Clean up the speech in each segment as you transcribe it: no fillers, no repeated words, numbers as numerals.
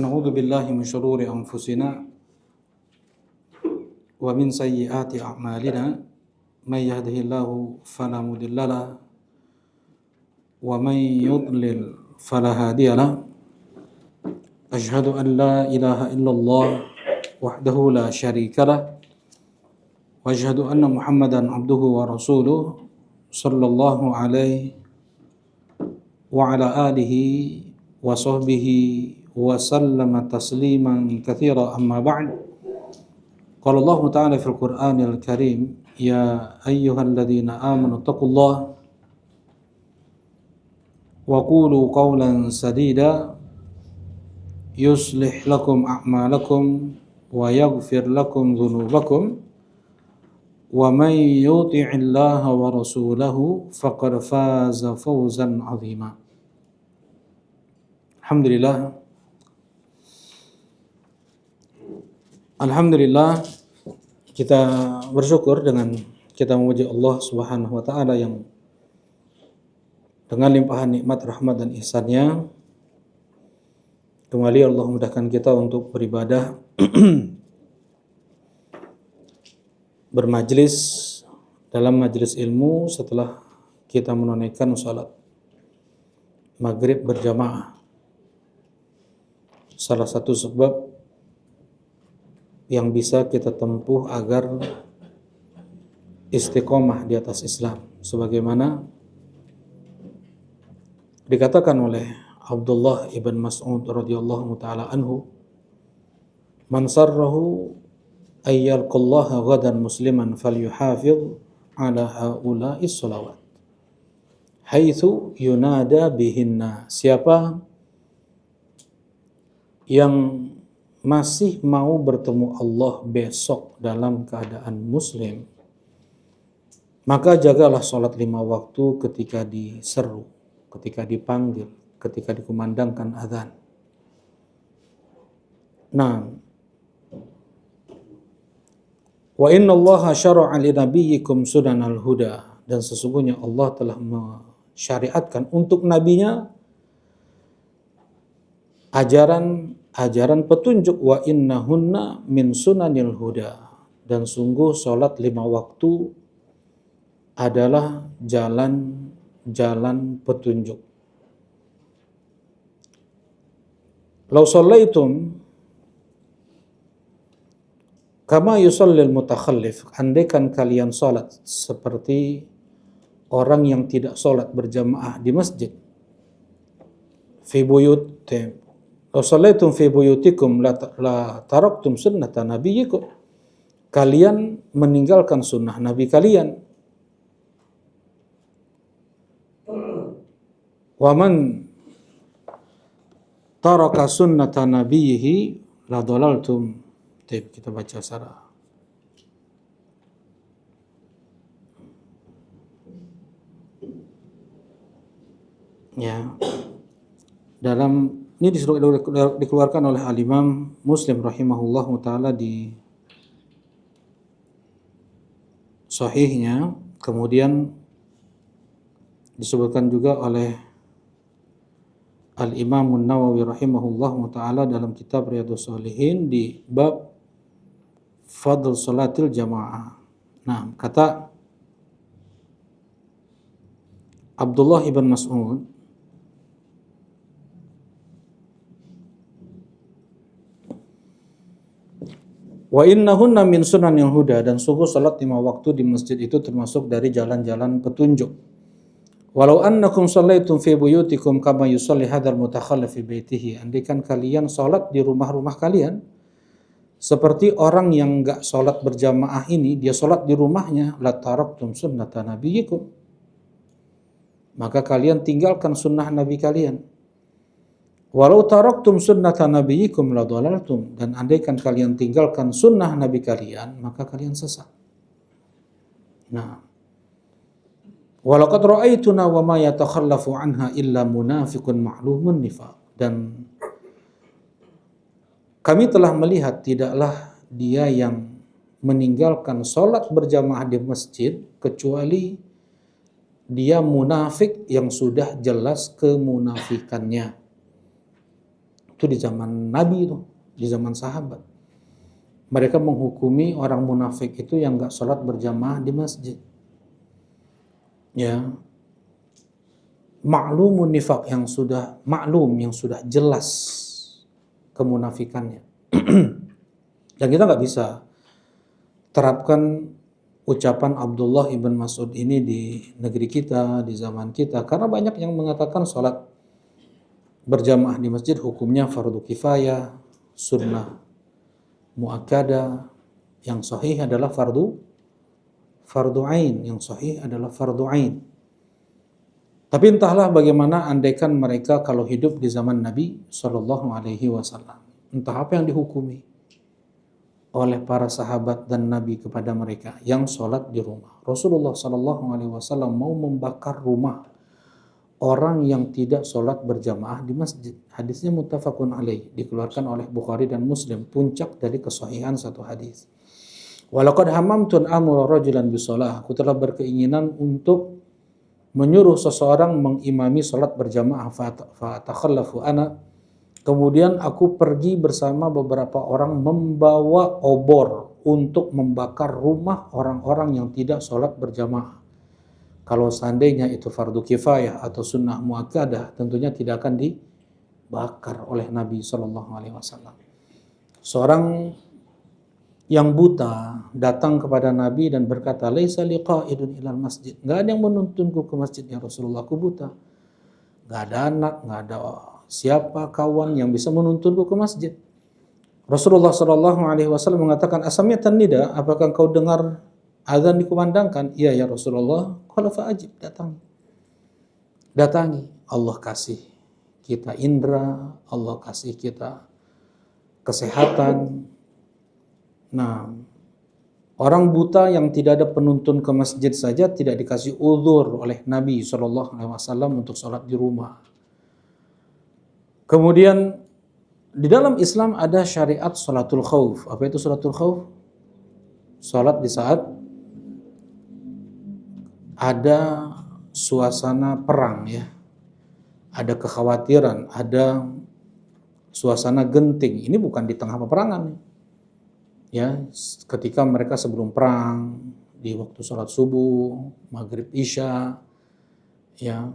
Na'udzu billahi min syururi anfusina wa min sayyiati a'malina may yahdihillahu fala mudhillalah wa may yudlil fala hadiyalah. Asyhadu an la ilaha illallah wahdahu la syarikalah wa asyhadu anna Muhammadan abduhu wa rasuluh sallallahu alaihi wa ala alihi wa sahbihi wa sallama tasliman katsira amma ba'd. Qala Allah Ta'ala fil Qur'anil Karim, ya ayyuhalladzina amanu taqullaha wa qulu qawlan sadida yuslih lakum a'malakum wa yaghfir lakum dhunubakum wa may yuti'illaha wa rasulahu faqad faza fawzan 'azima. Alhamdulillah, kita bersyukur dengan kita memuji Allah Subhanahu wa taala yang dengan limpahan nikmat, rahmat dan ihsan-Nya kembali Allah mudahkan kita untuk beribadah bermajlis dalam majlis ilmu setelah kita menunaikan salat maghrib berjamaah. Salah satu sebab yang bisa kita tempuh agar istiqomah di atas Islam, sebagaimana dikatakan oleh Abdullah ibn Mas'ud radhiyallahu taala anhu, man sarrahu ayyalqallaha ghadan musliman falyuhafidh ala haula'is shalawat haitsu yunada bihinna. Siapa yang masih mau bertemu Allah besok dalam keadaan muslim, maka jagalah sholat 5 waktu ketika diseru, ketika dipanggil, ketika dikumandangkan azan. Nah, wa inna Allaha syara'a li nabiyyikum sunanal huda, dan sesungguhnya Allah telah mensyariatkan untuk nabinya ajaran petunjuk, wa innahunna min sunanil huda, dan sungguh salat 5 waktu adalah jalan petunjuk. Law shallaitum kama yusallil mutakhallif, andaikan kalian salat seperti orang yang tidak salat berjamaah di masjid, fi buyutim, law shallaitum fi buyutikum la taraktum sunnata nabiyyikum, kalian meninggalkan sunnah nabi kalian. Wa man taraka sunnata nabiyhi la dhalaltum. Kita baca secara ya. Dalam ini dikeluarkan oleh Al-Imam Muslim rahimahullahu taala di sahihnya, kemudian disebutkan juga oleh Al-Imam An-Nawawi rahimahullahu taala dalam kitab Riyadhus Shalihin di bab fadl salatil jamaah. Nah, kata Abdullah ibn Mas'ud, wa innahunna min sunanil huda, dan sungguh salat 5 waktu di masjid itu termasuk dari jalan-jalan petunjuk. Walau annakum shallaitum fi buyutikum kama yusalli hadzal mutakhallif fi baitihi, andaikan kalian salat di rumah-rumah kalian seperti orang yang enggak salat berjamaah ini, dia salat di rumahnya, la taraktum sunnata nabiyyikum, maka kalian tinggalkan sunnah nabi kalian. Walau taraktum sunnata nabiyyikum la dhalaltum, dan andaikan kalian tinggalkan sunnah nabi kalian, maka kalian sesat. Nah, walaqad ra'aituna wa ma yatakhallafu anha illa munafiqun ma'lumun nifaq, dan kami telah melihat tidaklah dia yang meninggalkan sholat berjamaah di masjid kecuali dia munafik yang sudah jelas kemunafikannya. Itu di zaman Nabi itu, di zaman sahabat. Mereka menghukumi orang munafik itu yang nggak sholat berjamaah di masjid. Ya, maklumun nifak, yang sudah maklum, yang sudah jelas kemunafikannya. Dan kita nggak bisa terapkan ucapan Abdullah ibn Mas'ud ini di negeri kita, di zaman kita, karena banyak yang mengatakan sholat berjamaah di masjid hukumnya fardu kifayah, sunnah muakkadah. Yang sahih adalah fardu ain, yang sahih adalah fardu ain. Tapi entahlah bagaimana andaikan mereka kalau hidup di zaman Nabi Shallallahu Alaihi Wasallam, entah apa yang dihukumi oleh para sahabat dan Nabi kepada mereka yang sholat di rumah. Rasulullah Shallallahu Alaihi Wasallam mau membakar rumah orang yang tidak sholat berjamaah di masjid. Hadisnya muttafaqun alaih, dikeluarkan oleh Bukhari dan Muslim, puncak dari kesahihan satu hadis. Walaqad hamamtu an amura rajulan bisalah, aku telah berkeinginan untuk menyuruh seseorang mengimami sholat berjamaah, fa takhallafu ana. Kemudian aku pergi bersama beberapa orang membawa obor untuk membakar rumah orang-orang yang tidak sholat berjamaah. Kalau seandainya itu fardu kifayah atau sunnah muakkadah, tentunya tidak akan dibakar oleh Nabi Shallallahu Alaihi Wasallam. Seorang yang buta datang kepada Nabi dan berkata, "Laisa liqa'idun ilal masjid." Nggak ada yang menuntunku ke masjid ya Rasulullah, aku buta. Nggak ada anak, nggak ada siapa kawan yang bisa menuntunku ke masjid. Rasulullah Shallallahu Alaihi Wasallam mengatakan, "Asami'tan nida? Apakah kau dengar azan dikumandangkan?" "Iya ya Rasulullah." "Qala fa'ajib." Datangi. Allah kasih kita indera, Allah kasih kita kesehatan. Nah, orang buta yang tidak ada penuntun ke masjid saja tidak dikasih uzur oleh Nabi Shallallahu Alaihi Wasallam untuk sholat di rumah. Kemudian di dalam Islam ada syariat sholatul khauf. Apa itu sholatul khauf? Sholat di saat ada suasana perang, ya, ada kekhawatiran, ada suasana genting. Ini bukan di tengah peperangan, ya. Ketika mereka sebelum perang, di waktu sholat subuh, maghrib, isya, ya,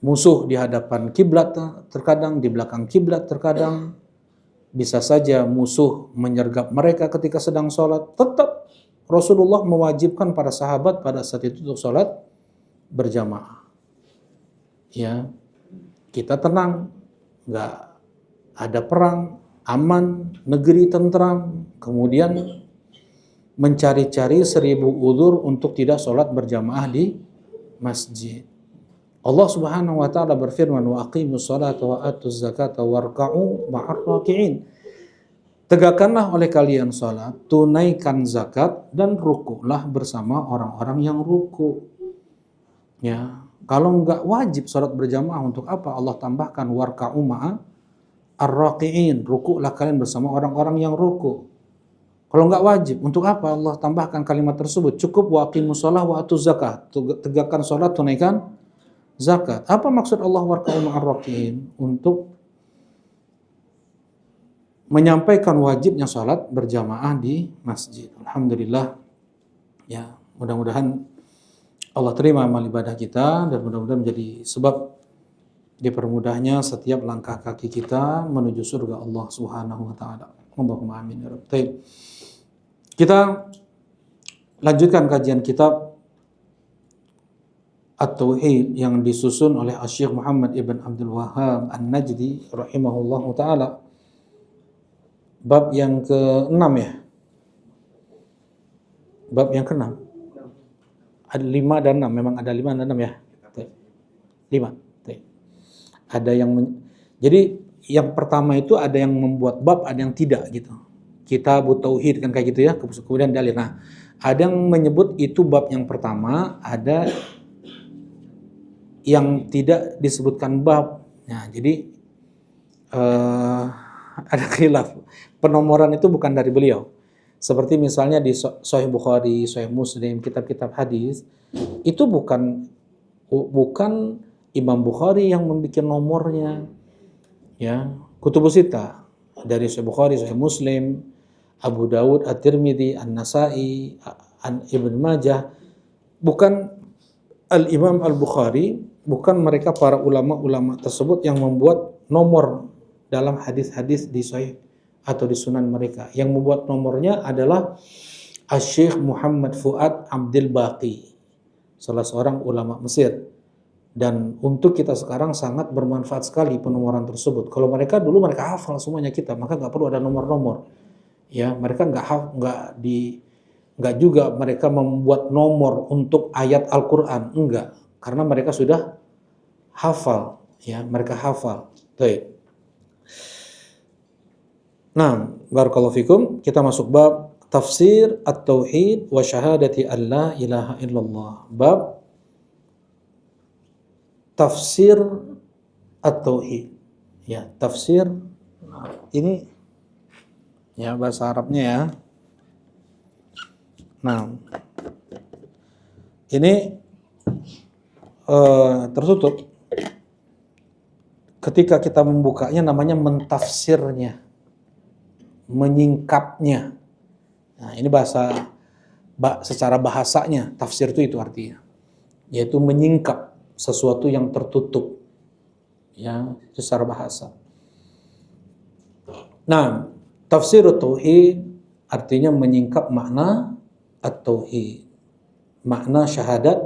musuh di hadapan kiblat terkadang, di belakang kiblat terkadang, bisa saja musuh menyergap mereka ketika sedang sholat. Tetap Rasulullah mewajibkan para sahabat pada saat itu untuk sholat berjamaah. Ya, kita tenang, nggak ada perang, aman, negeri tentram, kemudian mencari-cari 1000 uzur untuk tidak sholat berjamaah di masjid. Allah Subhanahu wa taala berfirman, "Wa aqimus salata wa atuz zakata warka'u ma'ar raki'in." Tegakkanlah oleh kalian salat, tunaikan zakat, dan rukuklah bersama orang-orang yang ruku. Ya, kalau enggak wajib salat berjamaah, untuk apa Allah tambahkan warka'u ma'ar raki'in? Rukuklah kalian bersama orang-orang yang ruku. Kalau enggak wajib, untuk apa Allah tambahkan kalimat tersebut? Cukup wa aqimus shalah wa atuz zakat. Tegakkan salat, tunaikan zakat. Apa maksud Allah warka'u ma'ar raki'in? Untuk menyampaikan wajibnya salat berjamaah di masjid. Alhamdulillah, ya, mudah-mudahan Allah terima amal ibadah kita dan mudah-mudahan menjadi sebab dipermudahnya setiap langkah kaki kita menuju surga Allah Subhanahu wa taala. Allahumma amin ya rabbal. Kita lanjutkan kajian kitab At-Tauhid yang disusun oleh Asy-Syaikh Muhammad ibn Abdul Wahhab An-Najdi rahimahullahu taala. Bab yang ke-6, ya. Bab yang ke-6. Ada 5 dan 6, memang ada 5 dan 6, ya. 5. Ada yang jadi yang pertama itu ada yang membuat bab, ada yang tidak gitu. Kitabut Tauhid kan kayak gitu, ya. Kemudian dalil. Nah, ada yang menyebut itu bab yang pertama, ada yang tidak disebutkan bab. Nah, jadi ada khilaf. Penomoran itu bukan dari beliau. Seperti misalnya di Sahih Bukhari, Sahih Muslim, kitab-kitab hadis, itu bukan Imam Bukhari yang membuat nomornya, ya. kutubus sita dari Sahih Bukhari, Sahih Muslim, Abu Dawud, At-Tirmidzi, An-Nasa'i, Ibn Majah, bukan Al-Imam Al-Bukhari, bukan mereka para ulama-ulama tersebut yang membuat nomor dalam hadis-hadis di Sahih atau di sunan mereka. Yang membuat nomornya adalah Asy-Syaikh Muhammad Fuad Abdul Baqi, salah seorang ulama Mesir. Dan untuk kita sekarang sangat bermanfaat sekali penomoran tersebut. Kalau mereka dulu mereka hafal semuanya kita, maka nggak perlu ada nomor-nomor. Ya, mereka nggak juga mereka membuat nomor untuk ayat Al-Quran, enggak, karena mereka sudah hafal, ya, mereka hafal. Baik. Nah, barakallahu fikum, kita masuk bab tafsir at-tauhid wa syahadati an la ilaha illallah. Bab tafsir at-tauhid. Ya, tafsir ini ya bahasa Arabnya ya. Nah, ini tertutup. Ketika kita membukanya namanya mentafsirnya, menyingkapnya. Nah, ini secara bahasanya tafsir itu artinya, yaitu menyingkap sesuatu yang tertutup, ya, secara bahasa. Nah, tafsir tauhid artinya menyingkap makna at-tauhid, makna syahadat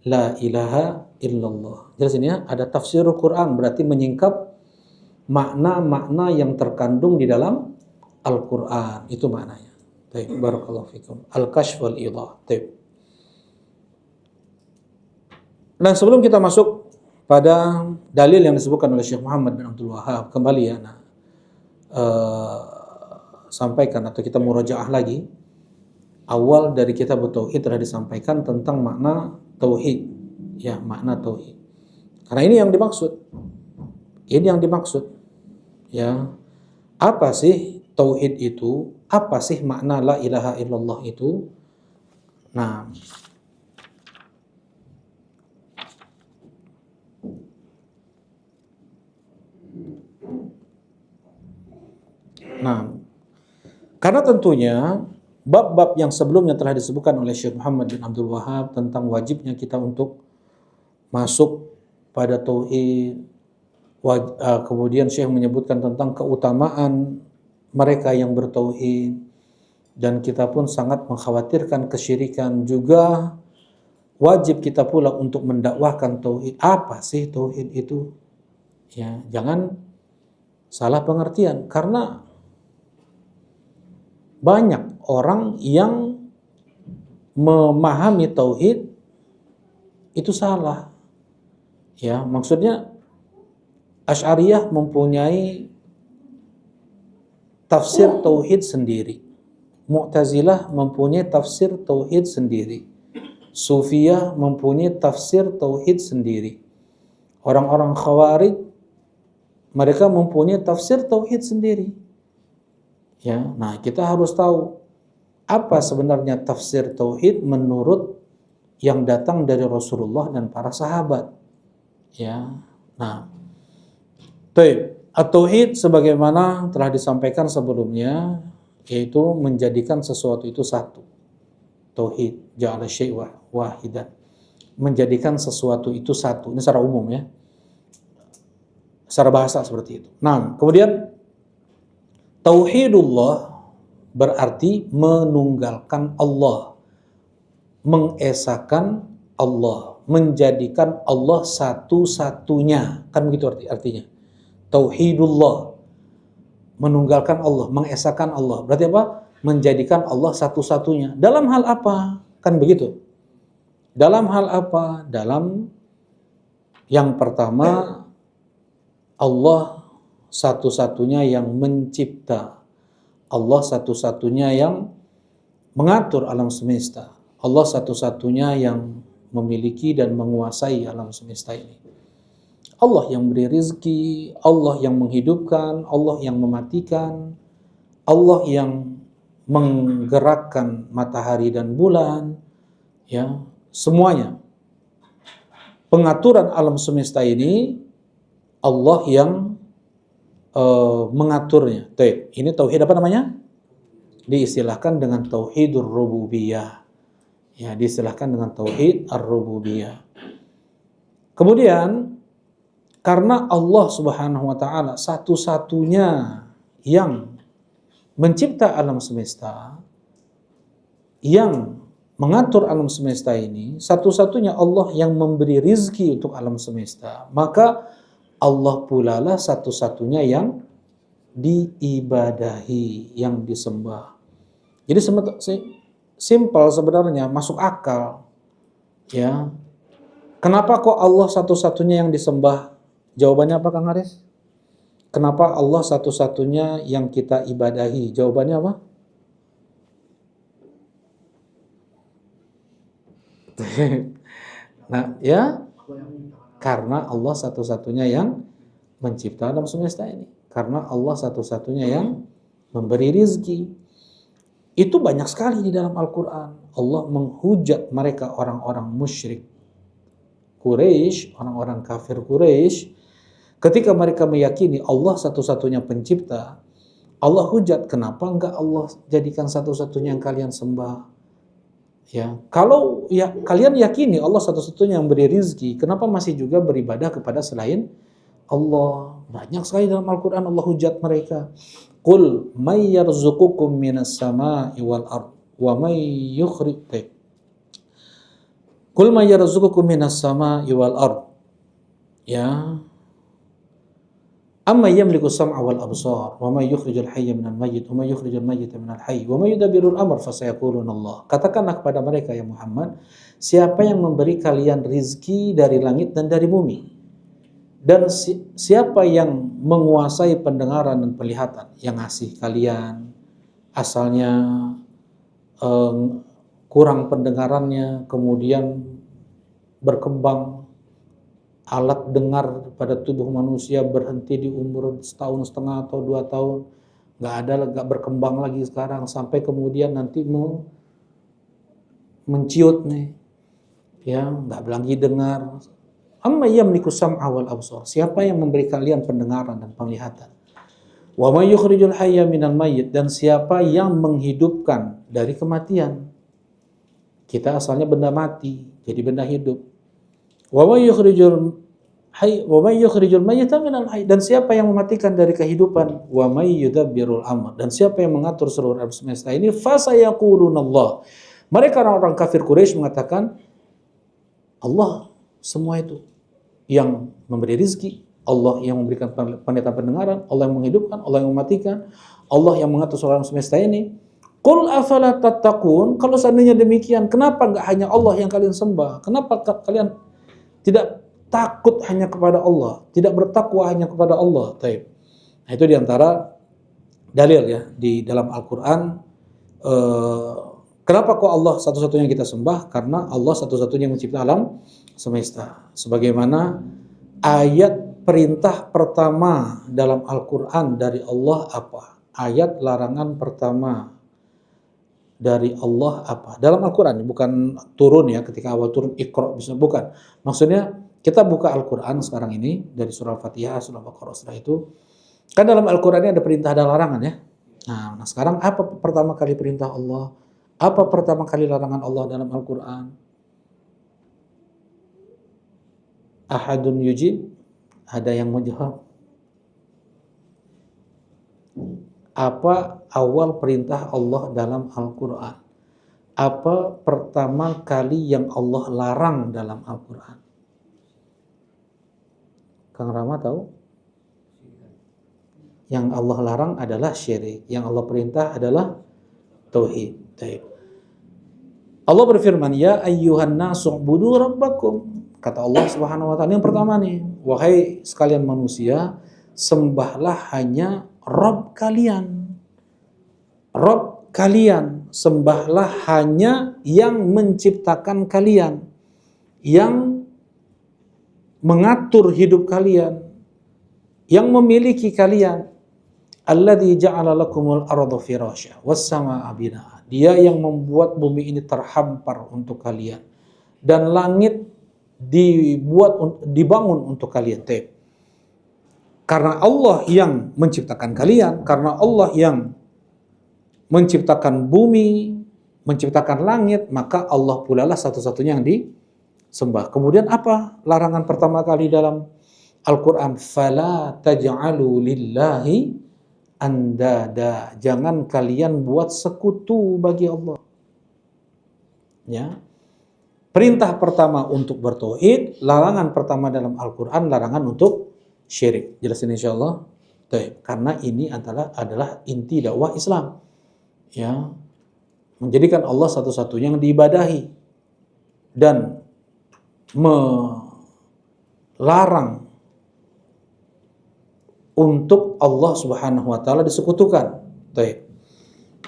la ilaha illallah. Jelas ini ya, ada tafsir Quran berarti menyingkap makna-makna yang terkandung di dalam Al-Quran, itu maknanya. Baik, barakallahu fikum. Al-Kashf wal Idah. Baik. Dan sebelum kita masuk pada dalil yang disebutkan oleh Syekh Muhammad bin Abdul Wahhab, kembali ya, sampaikan atau kita murajaah lagi. Awal dari kitab tauhid telah disampaikan tentang makna tauhid, ya, makna tauhid. Karena ini yang dimaksud. Ini yang dimaksud. Ya. Apa sih tauhid itu? Apa sih makna la ilaha illallah itu? Nah, karena tentunya bab-bab yang sebelumnya telah disebutkan oleh Syekh Muhammad bin Abdul Wahhab tentang wajibnya kita untuk masuk pada tauhid, kemudian Syekh menyebutkan tentang keutamaan mereka yang bertauhid, dan kita pun sangat mengkhawatirkan kesyirikan. Juga wajib kita pula untuk mendakwahkan tauhid. Apa sih tauhid itu? Ya, jangan salah pengertian, karena banyak orang yang memahami tauhid itu salah. Ya, maksudnya Asy'ariyah mempunyai tafsir tauhid sendiri. Mu'tazilah mempunyai tafsir tauhid sendiri. Sufiyah mempunyai tafsir tauhid sendiri. Orang-orang Khawarij mereka mempunyai tafsir tauhid sendiri. Ya, nah kita harus tahu apa sebenarnya tafsir tauhid menurut yang datang dari Rasulullah dan para sahabat. Ya, nah, at-tauhid sebagaimana telah disampaikan sebelumnya, yaitu menjadikan sesuatu itu satu. Tauhid, ja'ala syai'a wahidan. Menjadikan sesuatu itu satu. Ini secara umum ya. Secara bahasa seperti itu. Nah, kemudian tauhidullah berarti menunggalkan Allah, mengesakan Allah, menjadikan Allah satu-satunya. Kan begitu artinya. Tauhidullah, menunggalkan Allah, mengesakan Allah. Berarti apa? Menjadikan Allah satu-satunya. Dalam hal apa? Kan begitu. Dalam hal apa? Dalam yang pertama, Allah satu-satunya yang mencipta. Allah satu-satunya yang mengatur alam semesta. Allah satu-satunya yang memiliki dan menguasai alam semesta ini. Allah yang beri rizki, Allah yang menghidupkan, Allah yang mematikan, Allah yang menggerakkan matahari dan bulan, ya, semuanya. Pengaturan alam semesta ini Allah yang mengaturnya. Ini tauhid apa namanya? Diistilahkan dengan tauhidur rububiyah. Ya, diistilahkan dengan tauhid ar-rububiyah. Kemudian karena Allah Subhanahu wa taala satu-satunya yang mencipta alam semesta, yang mengatur alam semesta ini, satu-satunya Allah yang memberi rizki untuk alam semesta, maka Allah pula lah satu-satunya yang diibadahi, yang disembah. Jadi simpel sebenarnya, masuk akal. Ya. Kenapa kok Allah satu-satunya yang disembah? Jawabannya apa, Kang Haris? Kenapa Allah satu-satunya yang kita ibadahi? Jawabannya apa? Nah, ya, karena Allah satu-satunya yang mencipta alam semesta ini. Karena Allah satu-satunya yang memberi rizki. Itu banyak sekali di dalam Al-Quran. Allah menghujat mereka orang-orang musyrik Quraisy, orang-orang kafir Quraisy, ketika mereka meyakini Allah satu-satunya pencipta. Allah hujat, kenapa enggak Allah jadikan satu-satunya yang kalian sembah? Ya, kalau ya kalian yakini Allah satu-satunya yang beri rizki, kenapa masih juga beribadah kepada selain Allah? Banyak sekali dalam Al-Quran Allah hujat mereka. Qul may yarzuqukum minas sama'i wal ard wa may yukhrij. Qul may yarzuqukum minas sama'i wal ard. Ya. Amma yamliku sam'a wal absar wa may yukhrijul hayya minal mayyit wa may yukhrijul mayyita minal hayy wa may yudabbirul amr fasayaquluna Allah. Katakanlah kepada mereka ya Muhammad, siapa yang memberi kalian rizki dari langit dan dari bumi? Dan siapa yang menguasai pendengaran dan penglihatan, yang ngasih kalian asalnya kurang pendengarannya, kemudian berkembang alat dengar pada tubuh manusia berhenti di umur 1,5 tahun atau 2 tahun, nggak berkembang lagi sekarang, sampai kemudian nanti mau menciut nih, ya nggak lagi dengar. Amma yamliku sam'a wal absar. Siapa yang memberi kalian pendengaran dan penglihatan? Wa may yukhrijul hayya minal mayyit, dan siapa yang menghidupkan dari kematian? Kita asalnya benda mati, jadi benda hidup. Wa may yukhrijul mayyita minal hayy, dan siapa yang mematikan dari kehidupan? Wa may yudabbirul amr, dan siapa yang mengatur seluruh alam semesta ini? Fasayaqulunallah. Mereka orang-orang kafir Quraisy mengatakan Allah semua itu, yang memberi rizki, Allah yang memberikan penglihatan pendengaran, Allah yang menghidupkan, Allah yang mematikan, Allah yang mengatur seluruh alam semesta ini. Qul afala tattaqun, kalau seandainya demikian, kenapa enggak hanya Allah yang kalian sembah? Kenapa kalian tidak takut hanya kepada Allah, tidak bertakwa hanya kepada Allah? Taib. Nah, itu diantara dalil ya di dalam Al-Quran. Kenapa kok Allah satu-satunya yang kita sembah? Karena Allah satu-satunya yang mencipta alam semesta. Sebagaimana ayat perintah pertama dalam Al-Quran dari Allah apa? Ayat larangan pertama dari Allah apa? Dalam Al-Quran, bukan turun ya, ketika awal turun Iqra, bukan. Maksudnya kita buka Al-Quran sekarang ini dari surah Al-Fatihah, surah Al-Baqarah, setelah itu kan dalam Al-Quran ini ada perintah, ada larangan ya. Nah sekarang apa pertama kali perintah Allah? Apa pertama kali larangan Allah dalam Al-Quran? Ahadun yujib? Ada yang menjawab? Apa awal perintah Allah dalam Al-Quran? Apa pertama kali yang Allah larang dalam Al-Quran? Kang Rama tahu? Yang Allah larang adalah syirik, yang Allah perintah adalah tauhid. Allah berfirman, ya ayyuhan nasu ubudu rabbakum. Kata Allah Subhanahu wa taala yang pertama nih, wahai sekalian manusia, sembahlah hanya Rabb kalian. Rabb kalian, sembahlah hanya yang menciptakan kalian, yang mengatur hidup kalian, yang memiliki kalian. Alladzi ja'ala lakumul arda firasya was samaa'a binaa. Dia yang membuat bumi ini terhampar untuk kalian dan langit dibangun untuk kalian. Karena Allah yang menciptakan kalian, karena Allah yang menciptakan bumi, menciptakan langit, maka Allah pula lah satu-satunya yang disembah. Kemudian apa larangan pertama kali dalam Al-Quran? Fala taj'alu lillahi andada. Jangan kalian buat sekutu bagi Allah. Ya. Perintah pertama untuk bertauhid, larangan pertama dalam Al-Quran, larangan untuk syirik. Jelasin insyaallah. Karena ini adalah inti dakwah Islam. Ya. Menjadikan Allah satu-satunya yang diibadahi dan melarang untuk Allah Subhanahu wa taala disekutukan.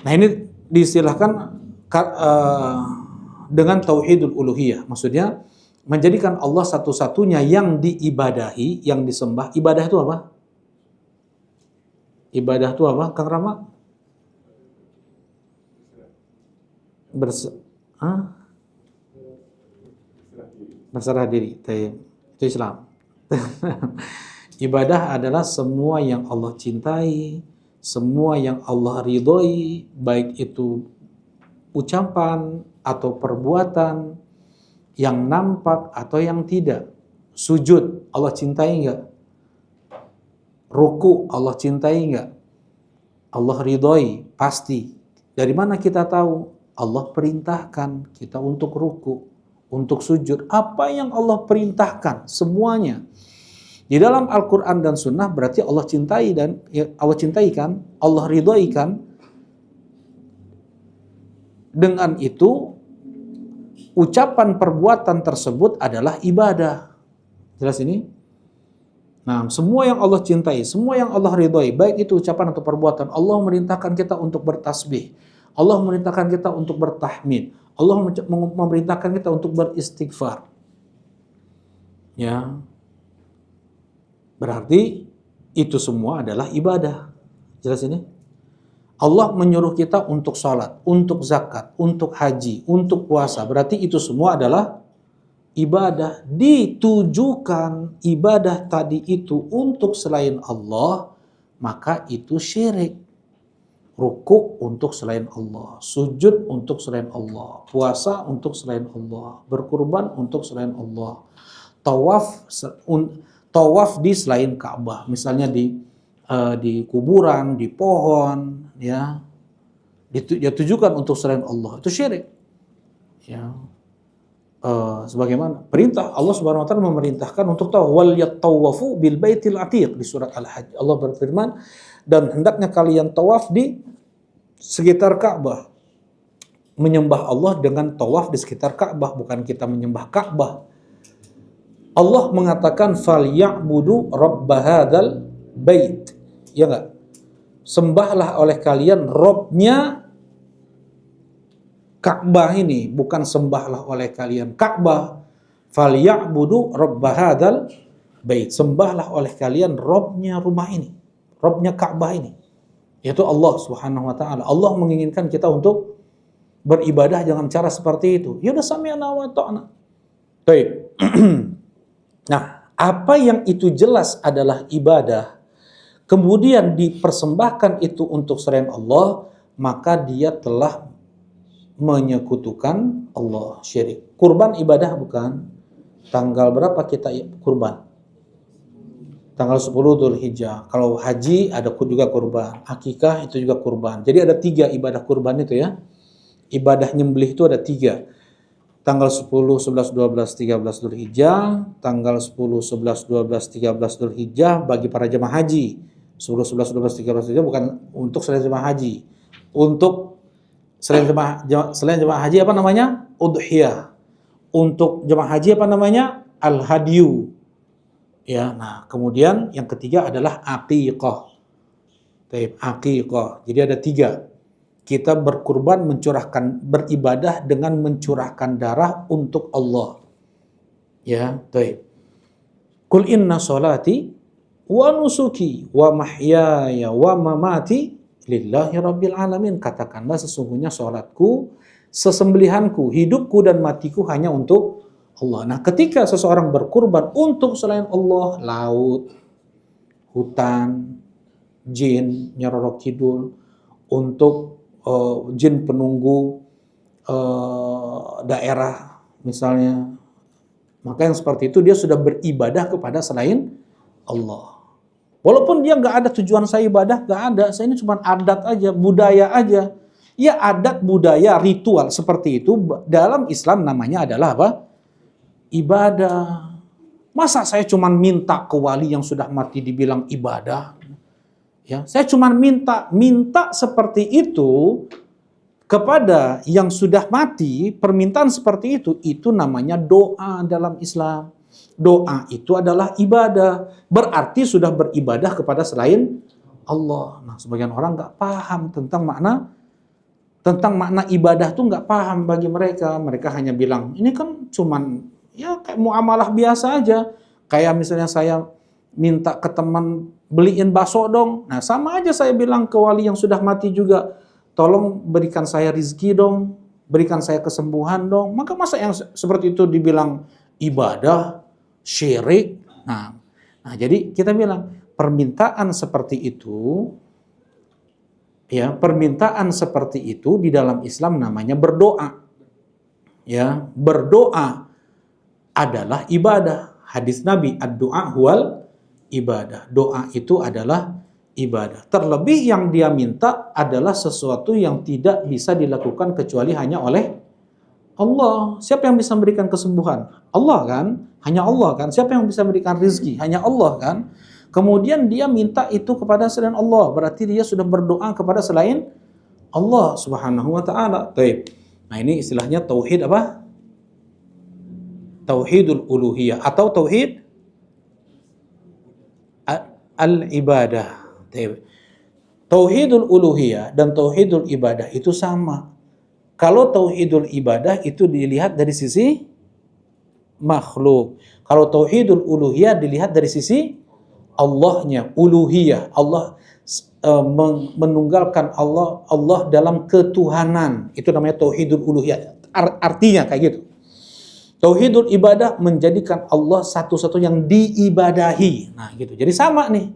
Nah, ini diistilahkan dengan tauhidul uluhiyah. Maksudnya menjadikan Allah satu-satunya yang diibadahi, yang disembah. Ibadah itu apa? Ibadah itu apa, Kang Rama? Berserah diri. Itu Islam. Ibadah adalah semua yang Allah cintai, semua yang Allah ridhoi, baik itu ucapan atau perbuatan yang nampak atau yang tidak. Sujud, Allah cintai enggak? Ruku, Allah cintai enggak? Allah ridhoi, pasti. Dari mana kita tahu? Allah perintahkan kita untuk ruku, untuk sujud. Apa yang Allah perintahkan, semuanya. Di dalam Al-Quran dan Sunnah berarti Allah cintai dan Allah cintai kan, Allah ridhoi kan. Dengan itu ucapan perbuatan tersebut adalah ibadah. Jelas ini? Nah, semua yang Allah cintai, semua yang Allah ridhoi, baik itu ucapan atau perbuatan, Allah memerintahkan kita untuk bertasbih. Allah memerintahkan kita untuk bertahmid. Allah memerintahkan kita untuk beristighfar. Ya. Berarti itu semua adalah ibadah. Jelas ini? Allah menyuruh kita untuk salat, untuk zakat, untuk haji, untuk puasa. Berarti itu semua adalah ibadah. Ditujukan ibadah tadi itu untuk selain Allah, maka itu syirik. Rukuk untuk selain Allah, sujud untuk selain Allah, puasa untuk selain Allah, berkurban untuk selain Allah, tawaf di selain Ka'bah, misalnya di kuburan, di pohon, ya, ditujukan untuk selain Allah, itu syirik. Ya, sebagaimana perintah Allah Subhanahu Wa Taala memerintahkan untuk wal yattawafu bil baitil atiq di surat Al-Hajj. Allah berfirman, dan hendaknya kalian tawaf di sekitar Ka'bah. Menyembah Allah dengan tawaf di sekitar Ka'bah, bukan kita menyembah Ka'bah. Allah mengatakan falyabudu rabb hadzal bait. Ya enggak? Sembahlah oleh kalian Robnya Ka'bah ini, bukan sembahlah oleh kalian Ka'bah. Falyabudu rabb hadzal bait. Sembahlah oleh kalian Robnya rumah ini, Robnya Ka'bah ini, yaitu Allah Subhanahu wa taala. Allah menginginkan kita untuk beribadah dengan cara seperti itu. Ya udah, sami'na wa ta'na. Baik. Nah, apa yang itu jelas adalah ibadah, kemudian dipersembahkan itu untuk selain Allah, maka dia telah menyekutukan Allah, syirik. Kurban ibadah bukan? Tanggal berapa kita kurban? Tanggal 10 Dzulhijjah. Kalau haji ada juga kurban, akikah itu juga kurban. Jadi ada 3 ibadah kurban itu ya. Ibadah nyembelih itu ada 3. Tanggal 10, 11, 12, 13 Dzulhijjah, tanggal 10, 11, 12, 13 Dzulhijjah bagi para jemaah haji. 10, 11, 12, 13 Dzulhijjah bukan untuk selain jemaah haji. Untuk selain jemaah haji apa namanya? Udhiyah. Untuk jemaah haji apa namanya? Al-Hadyu. Ya, nah, kemudian yang ketiga adalah aqiqah. Aqiqah. Jadi ada 3. Kita berkurban, beribadah dengan mencurahkan darah untuk Allah. Ya, baik. Qul inna sholati wa nusuki wa mahyaya wa mamati lillahi rabbil alamin. Katakanlah sesungguhnya sholatku, sesembelihanku, hidupku dan matiku hanya untuk Allah. Nah, ketika seseorang berkurban untuk selain Allah, laut, hutan, jin, Nyeroro Kidul, untuk jin penunggu daerah misalnya. Maka yang seperti itu dia sudah beribadah kepada selain Allah. Walaupun dia nggak ada tujuan saya ibadah, nggak ada. Saya ini cuma adat aja, budaya aja. Ya adat, budaya, ritual seperti itu dalam Islam namanya adalah apa? Ibadah. Masa saya cuma minta ke wali yang sudah mati dibilang ibadah? Ya, saya cuma minta seperti itu kepada yang sudah mati, permintaan seperti itu namanya doa dalam Islam. Doa itu adalah ibadah, berarti sudah beribadah kepada selain Allah. Nah, sebagian orang nggak paham tentang makna ibadah tuh nggak paham bagi mereka. Mereka hanya bilang ini kan cuman ya kayak muamalah biasa aja. Kayak misalnya saya minta ke teman beliin bakso dong. Nah, sama aja saya bilang ke wali yang sudah mati juga, tolong berikan saya rizki dong, berikan saya kesembuhan dong. Maka masa yang seperti itu dibilang ibadah, syirik? Nah, jadi kita bilang permintaan seperti itu, ya permintaan seperti itu di dalam Islam namanya berdoa. Ya, berdoa adalah ibadah. Hadis Nabi, ad-du'a huwal ibadah. Doa itu adalah ibadah. Terlebih yang dia minta adalah sesuatu yang tidak bisa dilakukan kecuali hanya oleh Allah. Siapa yang bisa memberikan kesembuhan? Allah kan? Hanya Allah kan? Siapa yang bisa memberikan rezeki? Hanya Allah kan? Kemudian dia minta itu kepada selain Allah. Berarti dia sudah berdoa kepada selain Allah Subhanahu wa taala. Baik. Nah, ini istilahnya tauhid apa? Tauhidul uluhiyah atau tauhid al-ibadah. Tauhidul uluhiyah dan tauhidul ibadah itu sama. Kalau tauhidul ibadah itu dilihat dari sisi makhluk. Kalau tauhidul uluhiyah dilihat dari sisi Allahnya, uluhiyah. Allah menunggalkan Allah dalam ketuhanan. Itu namanya tauhidul uluhiyah. Artinya kayak gitu. Tauhidul ibadah menjadikan Allah satu-satu yang diibadahi. Nah, gitu. Jadi sama nih.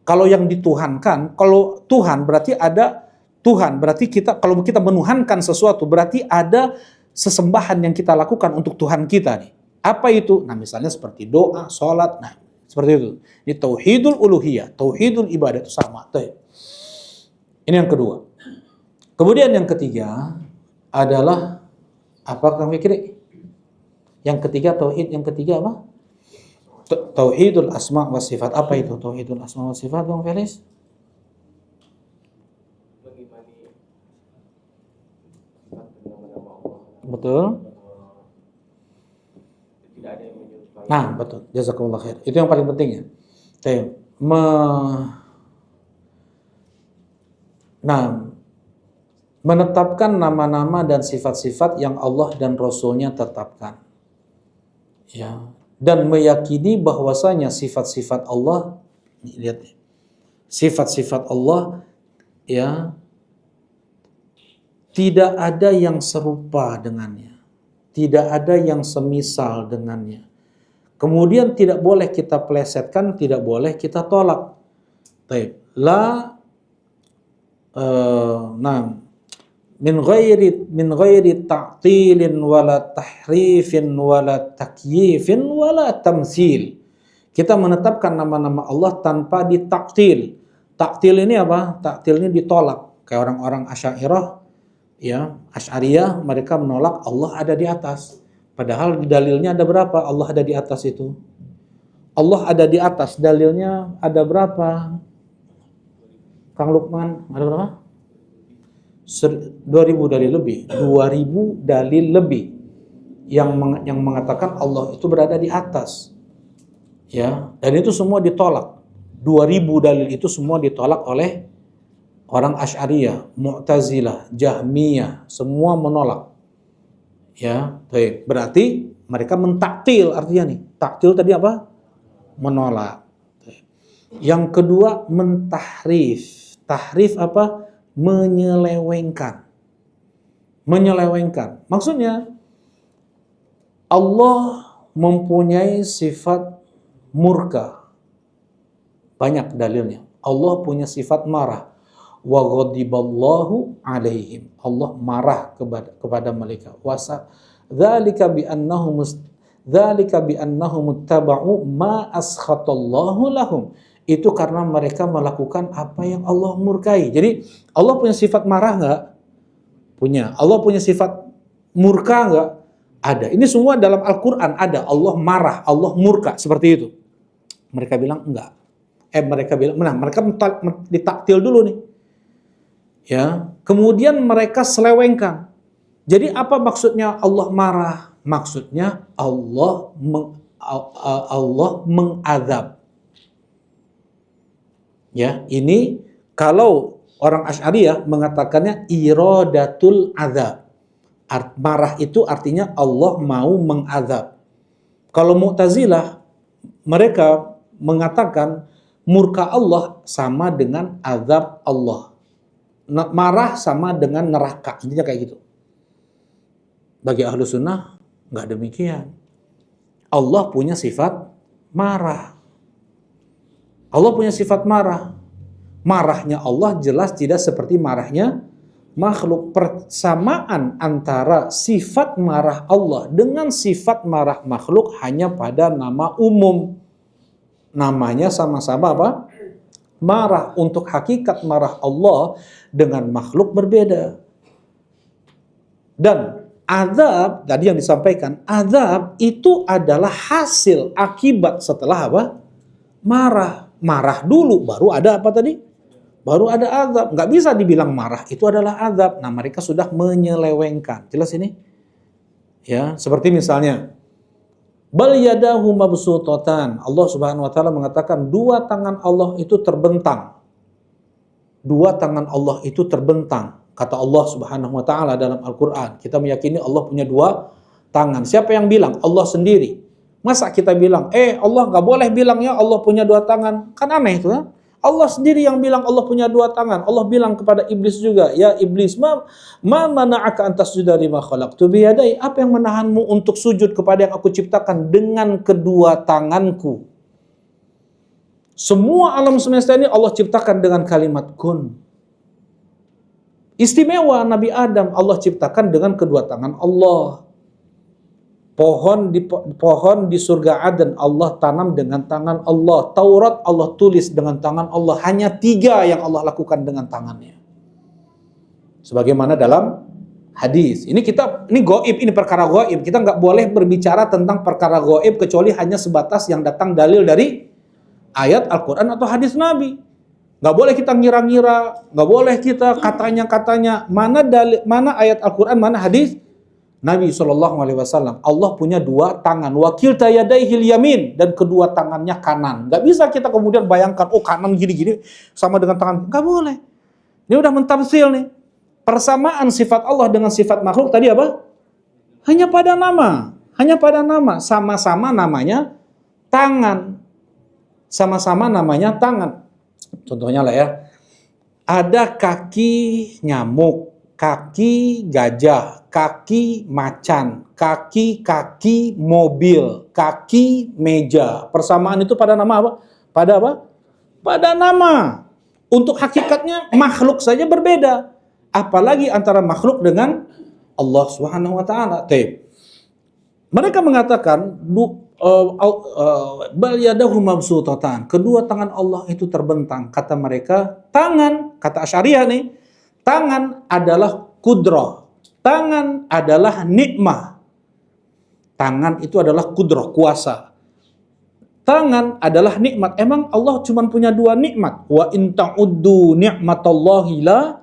Kalau yang dituhankan, kalau Tuhan berarti ada Tuhan, berarti kalau kita menuhankan sesuatu berarti ada sesembahan yang kita lakukan untuk Tuhan kita nih. Apa itu? Nah, misalnya seperti doa, sholat, nah seperti itu. Ini tauhidul uluhiyah, tauhidul ibadah itu sama. Ini yang kedua. Kemudian yang ketiga adalah apa kami kira? Yang ketiga tauhid, yang ketiga apa? Tauhidul asma wa sifat. Apa itu tauhidul asma wa sifat, Bang Felis? Betul. Nah, betul. Jazakumullah khair. Itu yang paling penting ya. Menetapkan nama-nama dan sifat-sifat yang Allah dan Rasulnya tetapkan. Ya, dan meyakini bahwasanya sifat-sifat Allah, lihat sifat-sifat Allah ya tidak ada yang serupa dengannya, tidak ada yang semisal dengannya. Kemudian tidak boleh kita plesetkan, tidak boleh kita tolak. Taib. Min ghairi ta'tilin wala tahrifin wala takyifin wala tamtsil. Kita menetapkan nama-nama Allah tanpa ditaktil. Taktil ini apa? Taktil ini ditolak. Kayak orang-orang Asy'ariyah, ya, Asy'ariyah mereka menolak Allah ada di atas. Padahal dalilnya ada berapa? Allah ada di atas itu. Allah ada di atas, dalilnya ada berapa? Kang Lukman, ada berapa? 2000 dalil lebih, 2000 dalil lebih yang mengatakan Allah itu berada di atas. Ya, dan itu semua ditolak. 2000 dalil itu semua ditolak oleh orang Asy'ariyah, Mu'tazilah, Jahmiyah, semua menolak. Ya, baik. Berarti mereka mentaktil, artinya nih. Taktil tadi apa? Menolak. Yang kedua mentahrif. Tahrif apa? Menyelewengkan. Menyelewengkan. Maksudnya Allah mempunyai sifat murka. Banyak dalilnya. Allah punya sifat marah. Wa ghadiballahu alaihim. Allah marah kepada mereka. Dzalika bi annahum ittaba'u ma askhatallahu lahum. Itu karena mereka melakukan apa yang Allah murkai. Jadi Allah punya sifat marah enggak? Punya. Allah punya sifat murka enggak? Ada. ini semua dalam Al-Quran ada. Allah marah, Allah murka, seperti itu. Mereka bilang enggak. Mereka bilang, mereka ditaktil dulu nih. Ya, kemudian mereka selewengkan. Jadi apa maksudnya Allah marah? Maksudnya Allah mengadab. Ya, ini kalau orang Asy'ariyah mengatakannya iradatul azab. Marah itu artinya Allah mau mengadab. Kalau Mu'tazilah mereka mengatakan murka Allah sama dengan azab Allah. Marah sama dengan neraka. Intinya kayak gitu. Bagi ahlu sunnah nggak demikian. Allah punya sifat marah. Allah punya sifat marah. Marahnya Allah jelas tidak seperti marahnya makhluk. Persamaan antara sifat marah Allah dengan sifat marah makhluk hanya pada nama umum. Namanya sama-sama apa? Marah. Untuk hakikat marah Allah dengan makhluk berbeda. Dan azab, tadi yang disampaikan, azab itu adalah hasil akibat setelah apa? Marah. Marah dulu, baru ada apa tadi? Baru ada azab. Nggak bisa dibilang marah itu adalah azab. Nah, mereka sudah menyelewengkan. Jelas ini? Ya, seperti misalnya bal yadahu mabsutatan. Allah Subhanahu wa taala mengatakan dua tangan Allah itu terbentang. Dua tangan Allah itu terbentang. Kata Allah Subhanahu wa taala dalam Al-Qur'an. Kita meyakini Allah punya dua tangan. Siapa yang bilang? Allah sendiri. Masa kita bilang, Allah nggak boleh bilang ya Allah punya dua tangan. Kan aneh itu ya. Allah sendiri yang bilang Allah punya dua tangan. Allah bilang kepada iblis juga, ya iblis, ma mana'aka an tasjuda lima khalaqtu biyadai. Apa yang menahanmu untuk sujud kepada yang aku ciptakan dengan kedua tanganku? Semua alam semesta ini Allah ciptakan dengan kalimat kun. Istimewa Nabi Adam Allah ciptakan dengan kedua tangan Allah. Pohon di surga Aden Allah tanam dengan tangan Allah. Taurat Allah tulis dengan tangan Allah. Hanya 3 yang Allah lakukan dengan tangannya. Sebagaimana dalam hadis. Ini gaib, ini perkara gaib. Kita nggak boleh berbicara tentang perkara gaib kecuali hanya sebatas yang datang dalil dari ayat Al-Quran atau hadis Nabi. Nggak boleh kita ngira-ngira, nggak boleh kita katanya-katanya. Mana ayat Al-Quran, mana hadis Nabi SAW. Allah punya 2 tangan. Wakilta yadaihil yamin. Dan kedua tangannya kanan. Gak bisa kita kemudian bayangkan, kanan gini-gini sama dengan tangan. Gak boleh. Ini udah mentafsil nih. Persamaan sifat Allah dengan sifat makhluk tadi apa? Hanya pada nama. Hanya pada nama. Sama-sama namanya tangan. Sama-sama namanya tangan. Contohnya lah ya. Ada kaki nyamuk, kaki gajah, kaki macan, kaki mobil, kaki meja. Persamaan itu pada nama apa? Pada apa? Pada nama. Untuk hakikatnya makhluk saja berbeda. Apalagi antara makhluk dengan Allah Subhanahu wa taala. Mereka mengatakan bal yadahu mabsutatan. Kedua tangan Allah itu terbentang. Kata mereka, tangan, kata Asy'ariyah nih, tangan adalah kudrah. Tangan adalah nikmah. Tangan itu adalah kudrah, kuasa. Tangan adalah nikmat. Emang Allah cuma punya 2 nikmat? Wa in ta'uddu ni'matallahi la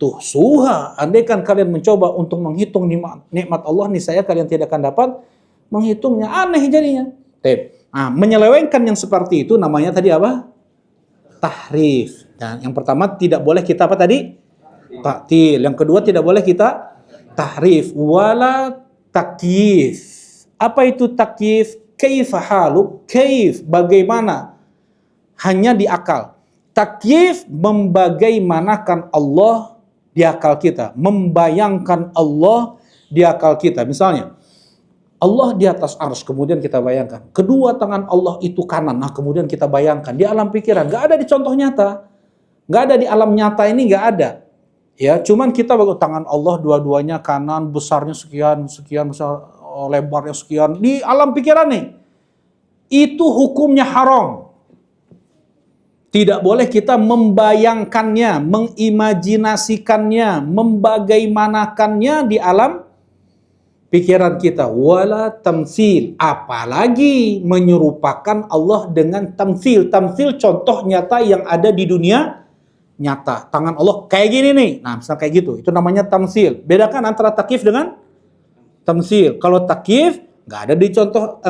tuhsuha. Andaikan kalian mencoba untuk menghitung nikmat Allah, niscaya kalian tidak akan dapat menghitungnya. Aneh jadinya. Nah, menyelewengkan yang seperti itu namanya tadi apa? Tahrif. Dan yang pertama tidak boleh kita apa tadi? Ta'til. Yang kedua tidak boleh kita tahrif. Wala takyif. Apa itu takyif? Kaifa haluk? Kaif, bagaimana? Hanya di akal. Takyif membagaimanakan Allah di akal kita. Membayangkan Allah di akal kita. Misalnya, Allah di atas arsy, kemudian kita bayangkan. Kedua tangan Allah itu kanan, nah kemudian kita bayangkan. Di alam pikiran, nggak ada di contoh nyata. Nggak ada di alam nyata ini, nggak ada. Ya, cuman kita bagus tangan Allah dua-duanya kanan, besarnya sekian, sekian besar, lebarnya sekian. Di alam pikiran nih, itu hukumnya haram. Tidak boleh kita membayangkannya, mengimajinasikannya, membagaimanakannya di alam pikiran kita. Wala tamtsil, apalagi menyerupakan Allah dengan tamtsil. Tamtsil contoh nyata yang ada di dunia nyata. Tangan Allah kayak gini nih. Nah, misal kayak gitu. Itu namanya tamtsil. Bedakan antara takyif dengan tamtsil. Kalau takyif nggak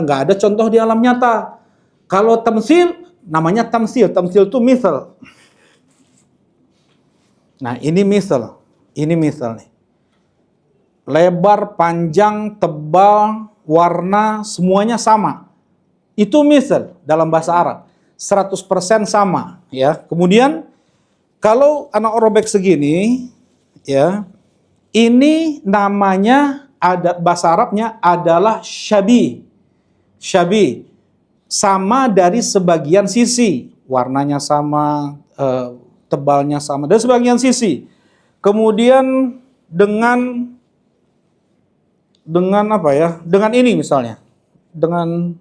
ada contoh di alam nyata. Kalau tamtsil namanya tamtsil. Tamtsil itu misal. Nah, ini misal. Ini misal nih. Lebar, panjang, tebal, warna semuanya sama. Itu misal dalam bahasa Arab. 100% sama, ya. Kemudian kalau anak robek segini, ya, ini namanya ada bahasa Arabnya adalah syabi. Syabi sama dari sebagian sisi, warnanya sama, tebalnya sama dari sebagian sisi. Kemudian dengan apa ya? Dengan ini misalnya, dengan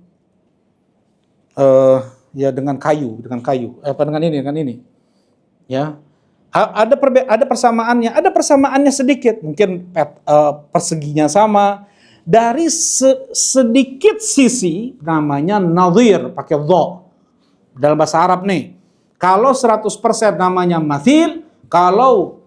dengan kayu, dengan ini. Ya, ada persamaannya sedikit, mungkin perseginya sama. Dari sedikit sisi namanya nadhir, pakai dha dalam bahasa Arab nih. Kalau 100% namanya mathil, kalau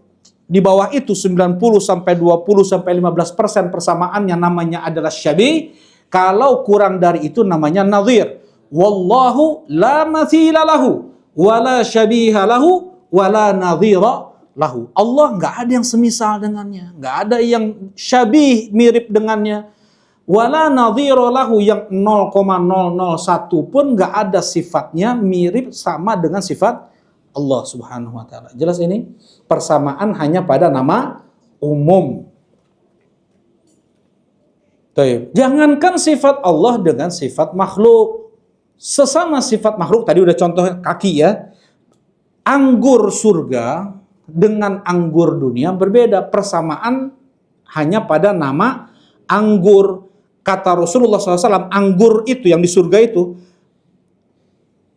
di bawah itu 90 sampai 20 sampai 15% persamaannya namanya adalah syabi. Kalau kurang dari itu namanya nadhir. Wallahu la mathila lahu wala syabiha lahu wala nadhira lahu. Allah nggak ada yang semisal dengannya, nggak ada yang syabih mirip dengannya. Wala nadhira lahu, yang 0,001 pun nggak ada sifatnya mirip sama dengan sifat Allah Subhanahu wa taala. Jelas ini? Persamaan hanya pada nama umum. Jangankan sifat Allah dengan sifat makhluk. Sesama sifat makhluk, tadi udah contoh kaki ya. Anggur surga dengan anggur dunia berbeda. Persamaan hanya pada nama anggur. Kata Rasulullah SAW, anggur itu yang di surga itu,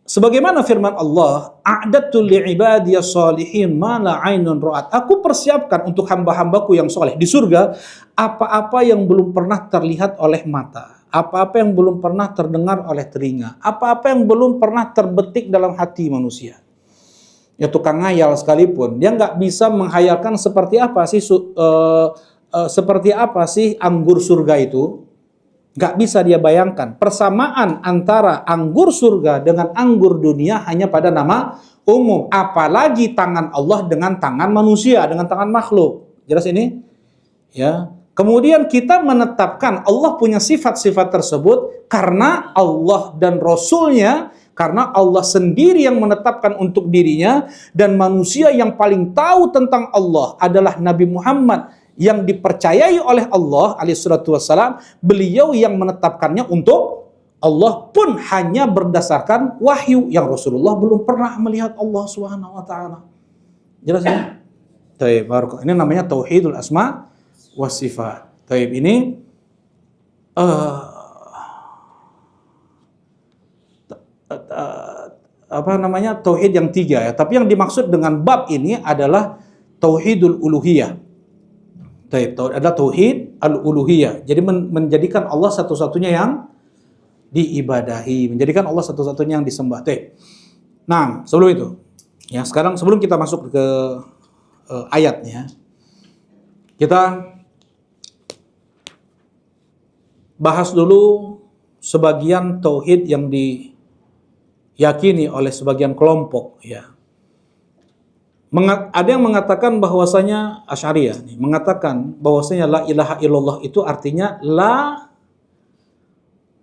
sebagaimana firman Allah, a'dadtu li'ibadiyas salihin ma la 'ainun ra'at. Aku persiapkan untuk hamba-hambaku yang soleh di surga apa-apa yang belum pernah terlihat oleh mata, apa-apa yang belum pernah terdengar oleh telinga, apa-apa yang belum pernah terbetik dalam hati manusia. Ya, tukang ngayal sekalipun, dia nggak bisa menghayalkan seperti apa sih anggur surga itu. Nggak bisa dia bayangkan. Persamaan antara anggur surga dengan anggur dunia hanya pada nama umum. Apalagi tangan Allah dengan tangan manusia, dengan tangan makhluk. Jelas ini? Ya. Kemudian kita menetapkan Allah punya sifat-sifat tersebut karena Allah dan Rasulnya, karena Allah sendiri yang menetapkan untuk dirinya, dan manusia yang paling tahu tentang Allah adalah Nabi Muhammad yang dipercayai oleh Allah alaihissalatu wassalam. Beliau yang menetapkannya untuk Allah pun hanya berdasarkan wahyu yang Rasulullah belum pernah melihat Allah Subhanahu wa taala. Jelas ya? Taib, ini namanya tauhidul asma was sifat. Taib, ini tauhid yang tiga ya. Tapi yang dimaksud dengan bab ini adalah tauhidul uluhiyah. Adalah tauhid al-uluhiyah. Jadi menjadikan Allah satu-satunya yang diibadahi, menjadikan Allah satu-satunya yang disembah. Nah, sebelum itu, ya sekarang sebelum kita masuk ke ayatnya, kita bahas dulu sebagian tauhid yang diyakini oleh sebagian kelompok, ya. Ada yang mengatakan bahwasanya Asy'ariyah mengatakan bahwasanya la ilaha illallah itu artinya la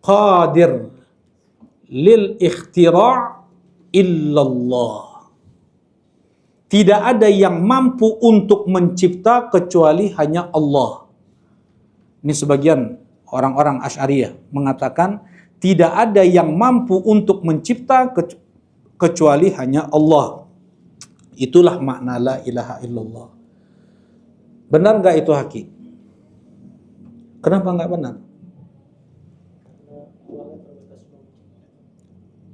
qadir lil ikhtira' illallah. Tidak ada yang mampu untuk mencipta kecuali hanya Allah. Ini sebagian orang-orang Asy'ariyah mengatakan tidak ada yang mampu untuk mencipta kecuali hanya Allah. Itulah makna la ilaha illallah. Benar nggak itu Haki? Kenapa nggak benar?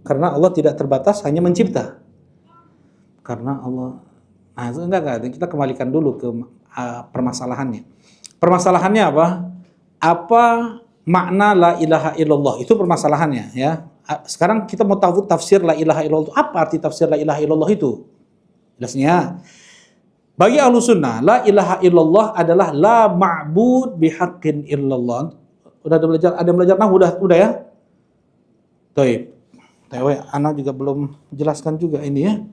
Karena Allah tidak terbatas hanya mencipta. Karena Allah, nah enggak, kita kembalikan dulu ke permasalahannya. Permasalahannya apa? Apa makna la ilaha illallah? Itu permasalahannya, ya. Sekarang kita mau tahu tafsir la ilaha illallah. Apa arti tafsir la ilaha illallah itu? Jelasnya, bagi ahlu sunnah, la ilaha illallah adalah la ma'bud bihaqqin illallah. Udah ada belajar nah, udah ya. Baik. Anak juga belum jelaskan juga ini ya.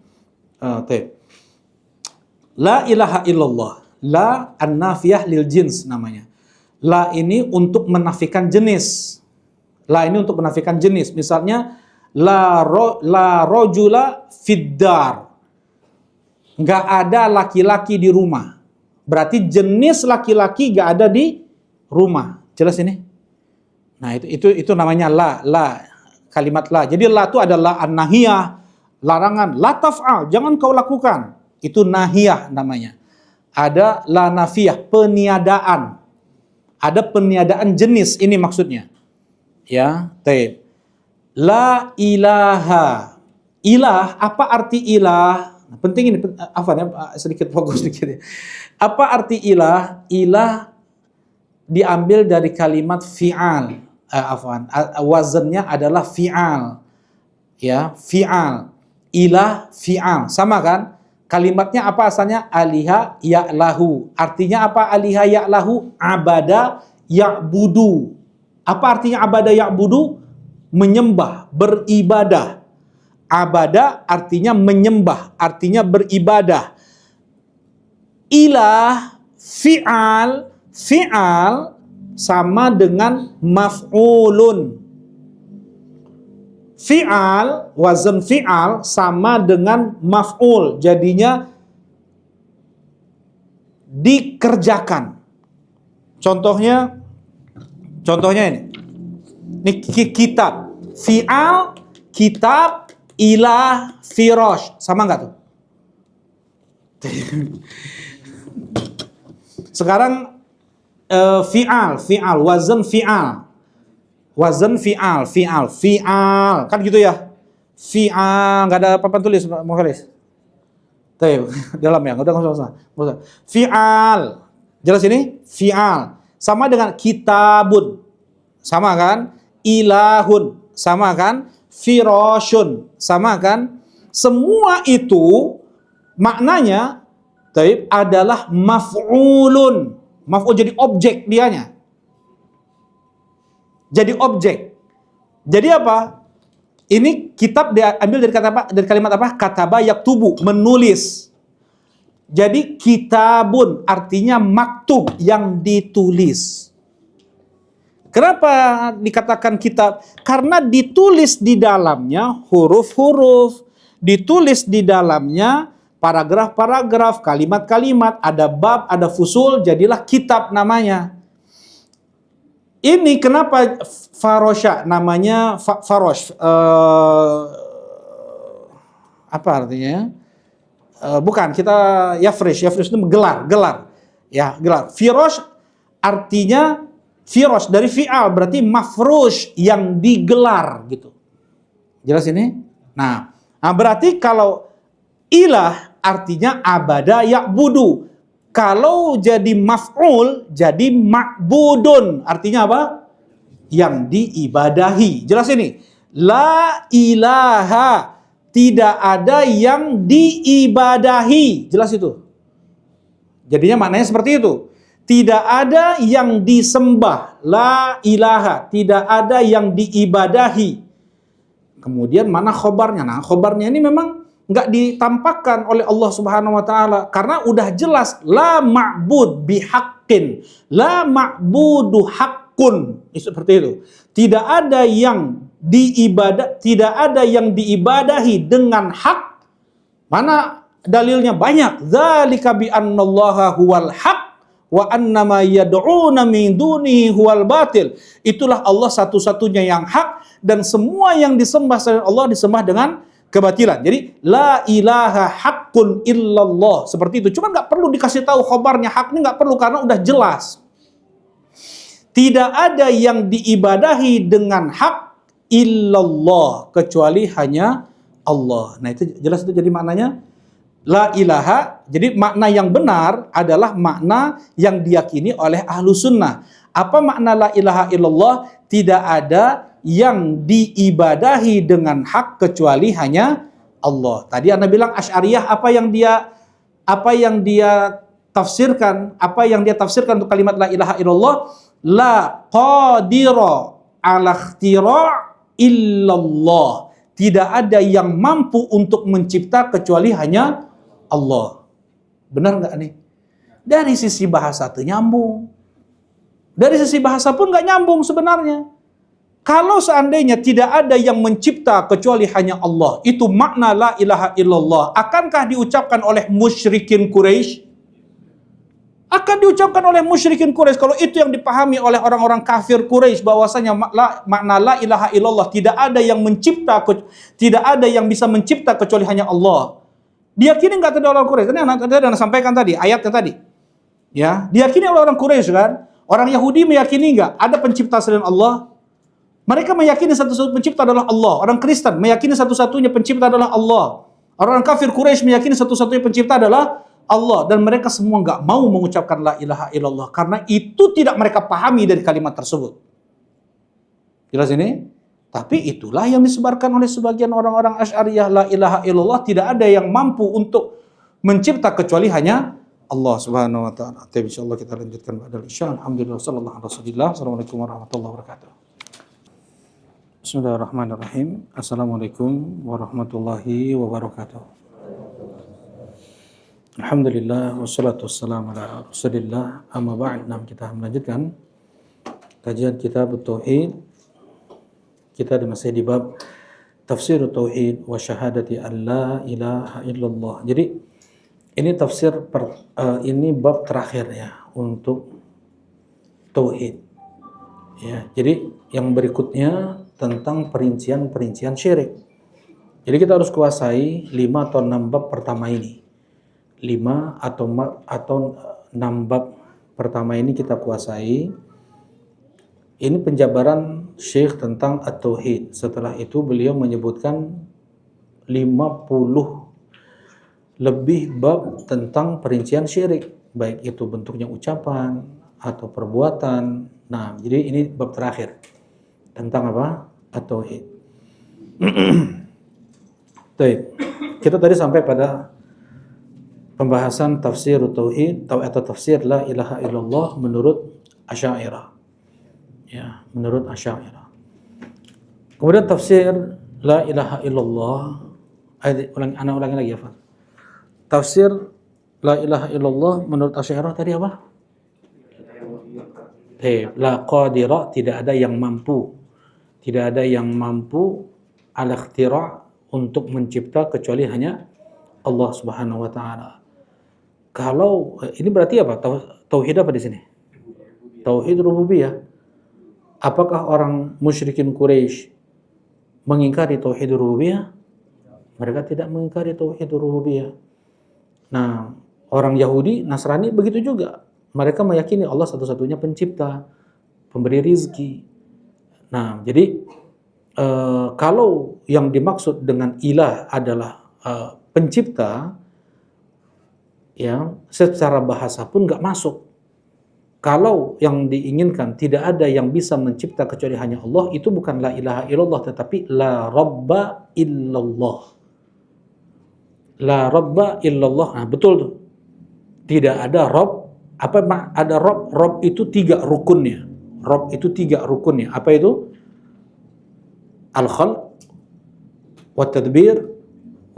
La ilaha illallah, la an-nafiyah lil jins namanya. La ini untuk menafikan jenis. La ini untuk menafikan jenis. Misalnya la rojula fiddar. Nggak ada laki-laki di rumah. Berarti jenis laki-laki nggak ada di rumah. Jelas ini? Nah, itu namanya la. Kalimat la. Jadi la itu adalah an-nahiyah, larangan. La taf'al, jangan kau lakukan. Itu nahiyah namanya. Ada la nafiyah, peniadaan. Ada peniadaan jenis, ini maksudnya. Ya, taib. La ilaha. Ilah, apa arti ilah? Penting ini, sedikit fokus sedikit. Apa arti ilah? Ilah diambil dari kalimat fi'al. Wazannya adalah fi'al. Ya, fi'al. Ilah fi'al. Sama kan? Kalimatnya apa asalnya? Aliha ya'lahu. Artinya apa aliha ya'lahu? Abada ya'budu. Apa artinya abada ya'budu? Menyembah, beribadah. Abada artinya menyembah, artinya beribadah. Ilah fi'al, fi'al sama dengan maf'ulun. Fi'al, wazan fi'al sama dengan maf'ul. Jadinya dikerjakan. Contohnya ini. Ini kitab. Fi'al, kitab, ilah, firosh. Sama nggak tuh? Sekarang fi'al, wazan fi'al. Wazan fi'al. Kan gitu ya? Fi'al, nggak ada papan tulis, Mukhalis. Tuh, dalam ya, udah nggak usah. Fi'al. Jelas ini? Fi'al. Sama dengan kitabun. Sama kan? Ilahun. Sama kan? Firoshun. Sama kan? Semua itu maknanya adalah maf'ulun. Maf'ul jadi objek dianya. Jadi objek. Jadi apa? Ini kitab diambil dari kata apa? Dari kalimat apa? Kataba yaktubu, menulis. Jadi kitabun artinya maktub, yang ditulis. Kenapa dikatakan kitab? Karena ditulis di dalamnya huruf-huruf, ditulis di dalamnya paragraf-paragraf, kalimat-kalimat, ada bab, ada fusul, jadilah kitab namanya. Ini kenapa farosha namanya farosh? Apa artinya? Bukan, kita yafrish itu gelar. Ya, gelar. Firosh artinya firosh dari fi'al, berarti mafrush, yang digelar gitu. Jelas ini? Nah, berarti kalau ilah artinya abada ya'budu. Kalau jadi maf'ul, jadi ma'budun. Artinya apa? Yang diibadahi. Jelas ini? La ilaha. Tidak ada yang diibadahi. Jelas itu? Jadinya maknanya seperti itu. Tidak ada yang disembah. La ilaha. Tidak ada yang diibadahi. Kemudian mana khobarnya? Nah, khobarnya ini memang nggak ditampakkan oleh Allah Subhanahu wa taala karena udah jelas la ma'bud bihaqqin, la ma'budu haqqun. Seperti itu. Tidak ada yang diibadahi dengan hak. Mana dalilnya banyak. Dzalika bi annallaha huwal haq wa annama yad'una min dunihi huwal batil. Itulah Allah satu-satunya yang hak dan semua yang disembah selain Allah disembah dengan kebatilan. Jadi la ilaha haqqun illallah, seperti itu. Cuma nggak perlu dikasih tahu khobarnya, hak ini nggak perlu karena udah jelas. Tidak ada yang diibadahi dengan hak illallah kecuali hanya Allah. Nah, itu jelas, itu jadi maknanya la ilaha. Jadi makna yang benar adalah makna yang diyakini oleh ahlu sunnah. Apa makna la ilaha illallah? Tidak ada yang diibadahi dengan hak kecuali hanya Allah. Tadi Anda bilang Asy'ariyah apa yang dia tafsirkan, untuk kalimat la ilaha illallah, la qadira ala ikhtira' illallah. Tidak ada yang mampu untuk mencipta kecuali hanya Allah. Benar nggak nih? Dari sisi bahasa itu nyambung. Dari sisi bahasa pun nggak nyambung sebenarnya. Kalau seandainya tidak ada yang mencipta kecuali hanya Allah, itu makna la ilaha illallah. Akankah diucapkan oleh musyrikin Quraisy? Akan diucapkan oleh musyrikin Quraisy. Kalau itu yang dipahami oleh orang-orang kafir Quraisy, bahwasanya makna la ilaha illallah, tidak ada yang mencipta, tidak ada yang bisa mencipta kecuali hanya Allah. Diyakini nggak tadi orang Quraisy? Tadi Anda sampaikan tadi, ayatnya tadi. Ya, diyakini oleh orang Quraisy kan? Orang Yahudi meyakini nggak ada pencipta selain Allah? Mereka meyakini satu-satunya pencipta adalah Allah. Orang Kristen meyakini satu-satunya pencipta adalah Allah. Orang kafir Quraisy meyakini satu-satunya pencipta adalah Allah. Dan mereka semua nggak mau mengucapkan la ilaha illallah karena itu tidak mereka pahami dari kalimat tersebut. Jelas ini? Tapi itulah yang disebarkan oleh sebagian orang-orang Asy'ariyah, la ilaha illallah, tidak ada yang mampu untuk mencipta kecuali hanya Allah Subhanahu wa taala. Tapi insyaallah kita lanjutkan pada isya. Alhamdulillah sallallahu alaihi wasallam. Assalamualaikum warahmatullahi wabarakatuh. Bismillahirrahmanirrahim. Assalamualaikum warahmatullahi wabarakatuh. Alhamdulillah wassalatu wassalamu ala Rasulillah. Amma ba'd. Kita melanjutkan kajian kitab Tauhid. Kita masih di bab tafsir Tauhid wa syahadati an la ilaha illallah. Jadi ini ini bab terakhir ya untuk Tauhid. Ya, jadi yang berikutnya tentang perincian syirik. Jadi kita harus kuasai 5 atau 6 bab pertama ini. 5 atau 6 bab pertama ini kita kuasai. Ini penjabaran Syekh tentang At-Tauhid. Setelah itu beliau menyebutkan 50 lebih bab tentang perincian syirik, baik itu bentuknya ucapan atau perbuatan. Nah, jadi ini bab terakhir tentang apa? At-Tauhid. Kita tadi sampai pada pembahasan tafsir Tauhid atau tafsir la ilaha illallah menurut Asy'ariyah. Ya, menurut Asy'ariyah. Kemudian tafsir la ilaha illallah, ulangi lagi ya, Pak. Tafsir la ilaha illallah menurut Asy'ariyah tadi apa? La qadira, tidak ada yang mampu. Tidak ada yang mampu ala ikhtira' untuk mencipta kecuali hanya Allah Subhanahu wa taala. Kalau ini berarti apa? Tauhid apa di sini? Tauhid rububiyah. Apakah orang musyrikin Quraisy mengingkari tauhid rububiyah? Mereka tidak mengingkari tauhid rububiyah. Nah, orang Yahudi, Nasrani begitu juga. Mereka meyakini Allah satu-satunya pencipta, pemberi rizki. Nah, jadi kalau yang dimaksud dengan ilah adalah pencipta, ya secara bahasa pun nggak masuk. Kalau yang diinginkan tidak ada yang bisa mencipta kecuali hanya Allah, itu bukan la ilaha illallah, tetapi la rabba illallah. La rabba illallah. Nah, betul tuh. Tidak ada Rabb. Apa ada Rabb? Rabb itu 3 rukunnya. Rabb itu 3 rukunnya. Apa itu? Al-khalq, wa tadbir,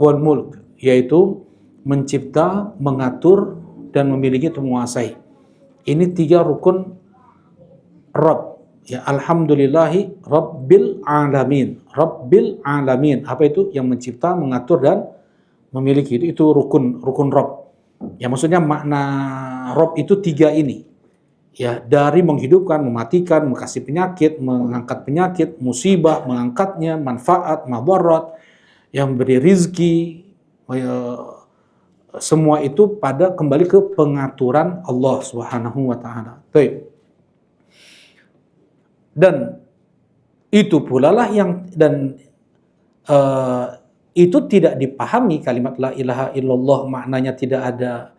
wal mulk, yaitu mencipta, mengatur, dan memiliki atau menguasai. Ini 3 rukun Rabb. Ya, alhamdulillahi rabbil alamin. Rabbil alamin. Apa itu? Yang mencipta, mengatur, dan memiliki. Itu rukun Rabb. Ya, maksudnya makna Rabb itu 3 ini. Ya, dari menghidupkan, mematikan, mengasih penyakit, mengangkat penyakit, musibah, mengangkatnya, manfaat, madarat, yang beri rizki, semua itu pada kembali ke pengaturan Allah Subhanahu wa taala. Dan itu pula lah uh, itu tidak dipahami kalimat la ilaha illallah, maknanya tidak ada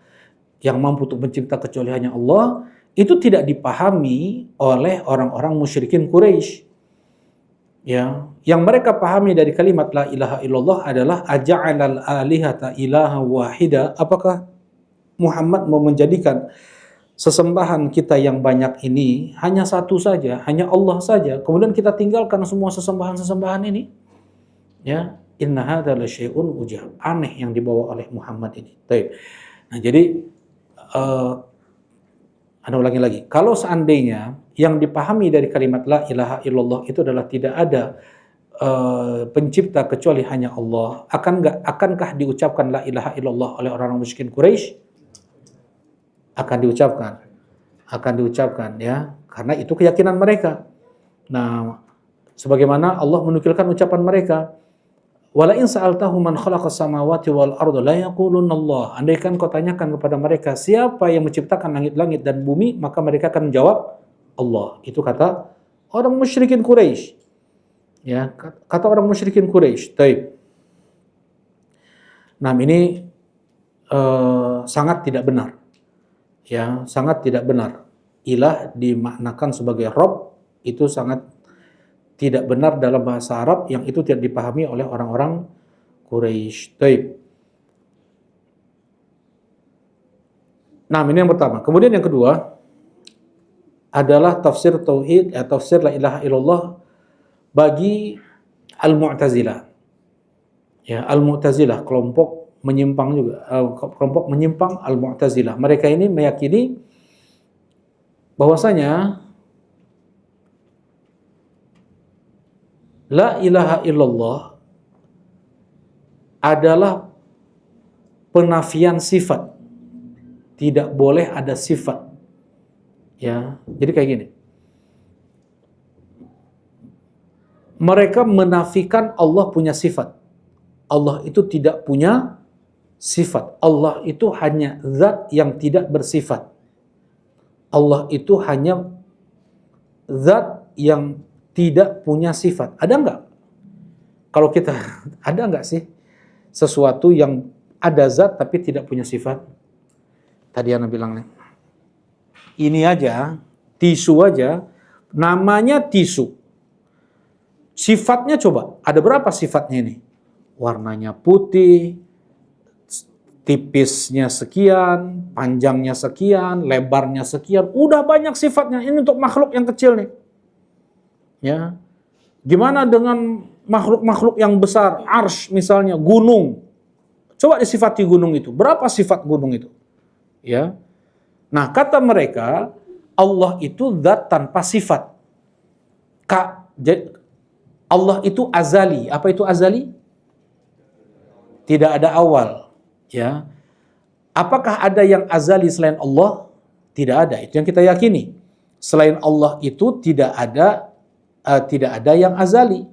yang mampu untuk mencipta kecuali hanya Allah. Itu tidak dipahami oleh orang-orang musyrikin Quraisy. Ya, yang mereka pahami dari kalimat la ilaha illallah adalah aja'alal alihata ilaha wahida. Apakah Muhammad mau menjadikan sesembahan kita yang banyak ini hanya satu saja, hanya Allah saja, kemudian kita tinggalkan semua sesembahan-sesembahan ini? Ya, inna hadza la syai'un ujab. Aneh yang dibawa oleh Muhammad ini. Baik. Nah, jadi Anda ulangi lagi. Kalau seandainya yang dipahami dari kalimat la ilaha illallah itu adalah tidak ada pencipta kecuali hanya Allah, akankah diucapkan la ilaha illallah oleh orang-orang musyrikin Quraisy? Akan diucapkan ya, karena itu keyakinan mereka. Nah, sebagaimana Allah menukilkan ucapan mereka, wala in sa'altahum man khalaqas samawati wal arda la yaqulunna Allah. Andaikan kau tanyakan kepada mereka siapa yang menciptakan langit-langit dan bumi, maka mereka akan menjawab Allah. Itu kata orang musyrikin Quraisy. Ya, kata orang musyrikin Quraisy. Taib. Nah, ini sangat tidak benar. Ya, sangat tidak benar. Ilah dimaknakan sebagai Rabb, itu sangat tidak benar dalam bahasa Arab, yang itu tidak dipahami oleh orang-orang Quraisy. Taib. Nah, ini yang pertama. Kemudian yang kedua adalah tafsir tauhid, tafsir la ilaha illallah bagi Al-Mu'tazilah. Ya, Al-Mu'tazilah kelompok menyimpang juga, kelompok menyimpang Al-Mu'tazilah. Mereka ini meyakini bahwasanya la ilaha illallah adalah penafian sifat. Tidak boleh ada sifat. Ya, jadi kayak gini. Mereka menafikan Allah punya sifat. Allah itu tidak punya sifat. Allah itu hanya zat yang tidak bersifat. Allah itu hanya zat yang tidak punya sifat. Ada enggak? Kalau kita, ada enggak sih sesuatu yang ada zat tapi tidak punya sifat? Tadi Ana bilang, ini aja, tisu aja, namanya tisu. Sifatnya coba, ada berapa sifatnya ini? Warnanya putih, tipisnya sekian, panjangnya sekian, lebarnya sekian. Udah banyak sifatnya. Ini untuk makhluk yang kecil nih. Ya. Gimana dengan makhluk-makhluk yang besar? Arsy misalnya, gunung. Coba disifati gunung itu. Berapa sifat gunung itu? Ya. Nah, kata mereka, Allah itu zat tanpa sifat. Allah itu azali. Apa itu azali? Tidak ada awal. Ya. Apakah ada yang azali selain Allah? Tidak ada. Itu yang kita yakini. Selain Allah itu tidak ada yang azali.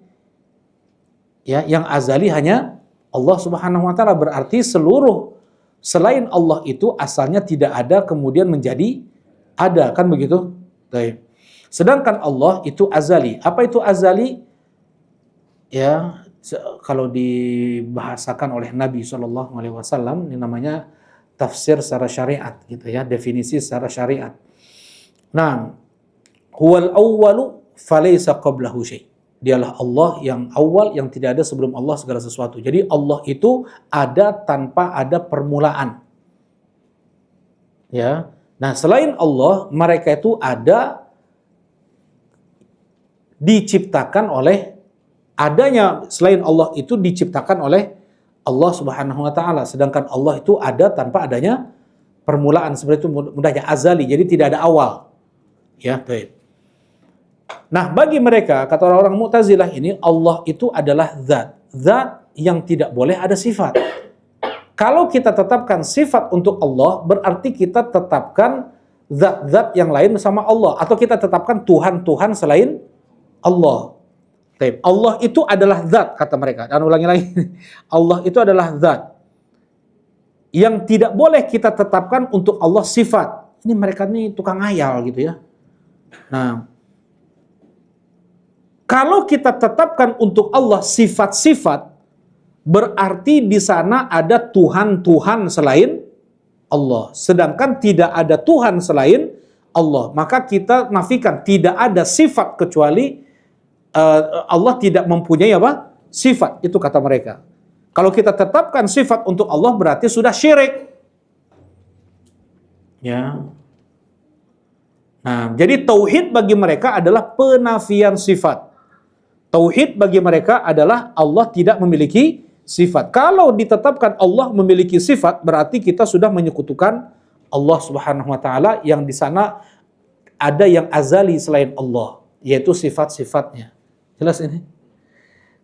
Ya, yang azali hanya Allah Subhanahu wa taala. Berarti seluruh selain Allah itu asalnya tidak ada kemudian menjadi ada, kan begitu? Baik. Sedangkan Allah itu azali. Apa itu azali? Ya, kalau dibahasakan oleh Nabi SAW, ini namanya tafsir secara syariat, gitu ya, definisi secara syariat. Nah, huwal awwalu falaysa qablahu syai'. Dialah Allah yang awal, yang tidak ada sebelum Allah segala sesuatu. Jadi Allah itu ada tanpa ada permulaan. Ya. Nah, selain Allah, mereka itu ada diciptakan oleh adanya, selain Allah itu diciptakan oleh Allah Subhanahu wa taala, sedangkan Allah itu ada tanpa adanya permulaan, seperti itu mudahnya azali, jadi tidak ada awal. Ya, baik. Nah, bagi mereka, kata orang-orang Mu'tazilah ini, Allah itu adalah zat yang tidak boleh ada sifat. Kalau kita tetapkan sifat untuk Allah, berarti kita tetapkan zat-zat yang lain bersama Allah, atau kita tetapkan Tuhan-Tuhan selain Allah. Allah itu adalah zat, kata mereka. Dan ulangi lagi, Allah itu adalah zat yang tidak boleh kita tetapkan untuk Allah sifat. Ini mereka ini tukang ngayal gitu ya. Nah, kalau kita tetapkan untuk Allah sifat-sifat, berarti di sana ada Tuhan-Tuhan selain Allah. Sedangkan tidak ada Tuhan selain Allah. Maka kita nafikan tidak ada sifat kecuali Allah tidak mempunyai apa? Sifat. Itu kata mereka. Kalau kita tetapkan sifat untuk Allah berarti sudah syirik. Ya. Nah, jadi tauhid bagi mereka adalah penafian sifat. Tauhid bagi mereka adalah Allah tidak memiliki sifat. Kalau ditetapkan Allah memiliki sifat, berarti kita sudah menyekutukan Allah Subhanahu wa taala yang di sana ada yang azali selain Allah, yaitu sifat-sifatnya. Jelas ini?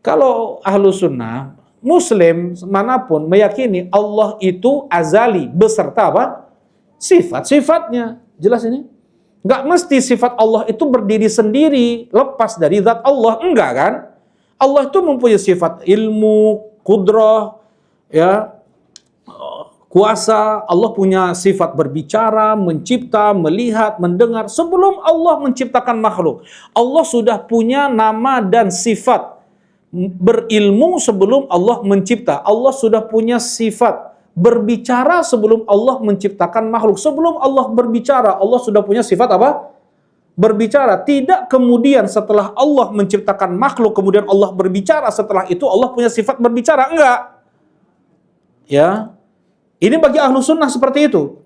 Kalau ahlu sunnah, muslim manapun meyakini Allah itu azali beserta apa? Sifat-sifatnya. Jelas ini? Nggak mesti sifat Allah itu berdiri sendiri, lepas dari zat Allah. Enggak kan? Allah itu mempunyai sifat ilmu, qudrah, ya, kuasa. Allah punya sifat berbicara, mencipta, melihat, mendengar. Sebelum Allah menciptakan makhluk, Allah sudah punya nama dan sifat. Berilmu sebelum Allah mencipta. Allah sudah punya sifat berbicara sebelum Allah menciptakan makhluk. Sebelum Allah berbicara, Allah sudah punya sifat apa? Berbicara. Tidak kemudian setelah Allah menciptakan makhluk, kemudian Allah berbicara, setelah itu Allah punya sifat berbicara. Enggak. Ya. Ini bagi ahlu sunnah seperti itu.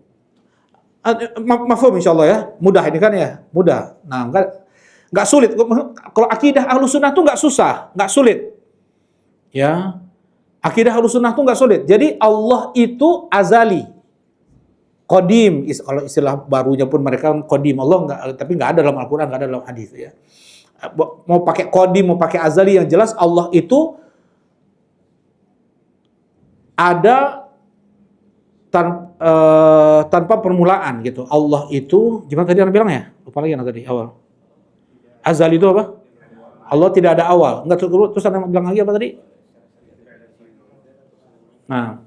Mafhum insyaallah ya. Mudah ini kan ya. Mudah. Nah, enggak sulit. Kalau akidah ahlu sunnah itu enggak susah, enggak sulit. Ya. Akidah Ahlussunnah itu nggak sulit. Jadi Allah itu azali, qadim. Kalau istilah barunya pun mereka qadim. Allah nggak, tapi nggak ada dalam Al-Quran, nggak ada dalam hadis ya. Mau pakai qadim, mau pakai azali, yang jelas Allah itu ada tanpa permulaan gitu. Allah itu gimana tadi Anda bilang ya? Lupa lagi tadi awal. Azali itu apa? Allah tidak ada awal. Enggak, terus Anda bilang lagi apa tadi? Nah,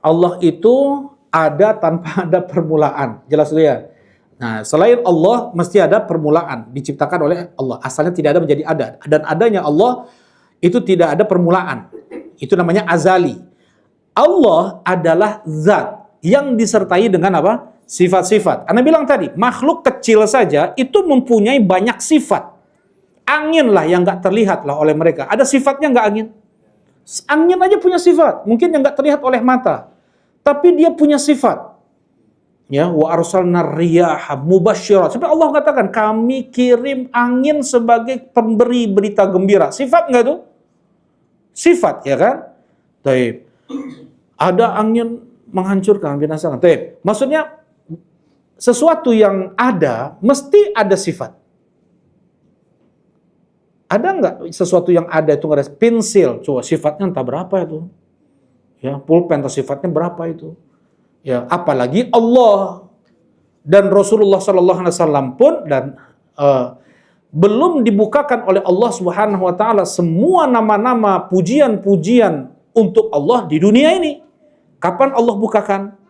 Allah itu ada tanpa ada permulaan. Jelas itu ya? Nah, selain Allah mesti ada permulaan. Diciptakan oleh Allah. Asalnya tidak ada menjadi ada. Dan adanya Allah itu tidak ada permulaan. Itu namanya azali. Allah adalah zat yang disertai dengan apa? Sifat-sifat. Anda bilang tadi, makhluk kecil saja itu mempunyai banyak sifat. Angin lah yang nggak terlihat lah oleh mereka. Ada sifatnya nggak angin? Angin aja punya sifat, mungkin yang nggak terlihat oleh mata, tapi dia punya sifat. Ya, wa arsalna riyaha mubasysyirat. Sampai Allah katakan, kami kirim angin sebagai pemberi berita gembira. Sifat nggak tuh? Sifat, ya kan? Taib. Ada angin menghancurkan, binasakan. Taib. Maksudnya sesuatu yang ada mesti ada sifat. Ada nggak sesuatu yang ada itu nggak ada? Pensil, coba sifatnya entah berapa itu. Ya, pulpen sifatnya berapa itu? Ya, apalagi Allah dan Rasulullah Sallallahu Alaihi Wasallam pun dan belum dibukakan oleh Allah Subhanahu Wa Taala semua nama-nama pujian-pujian untuk Allah di dunia ini. Kapan Allah bukakan?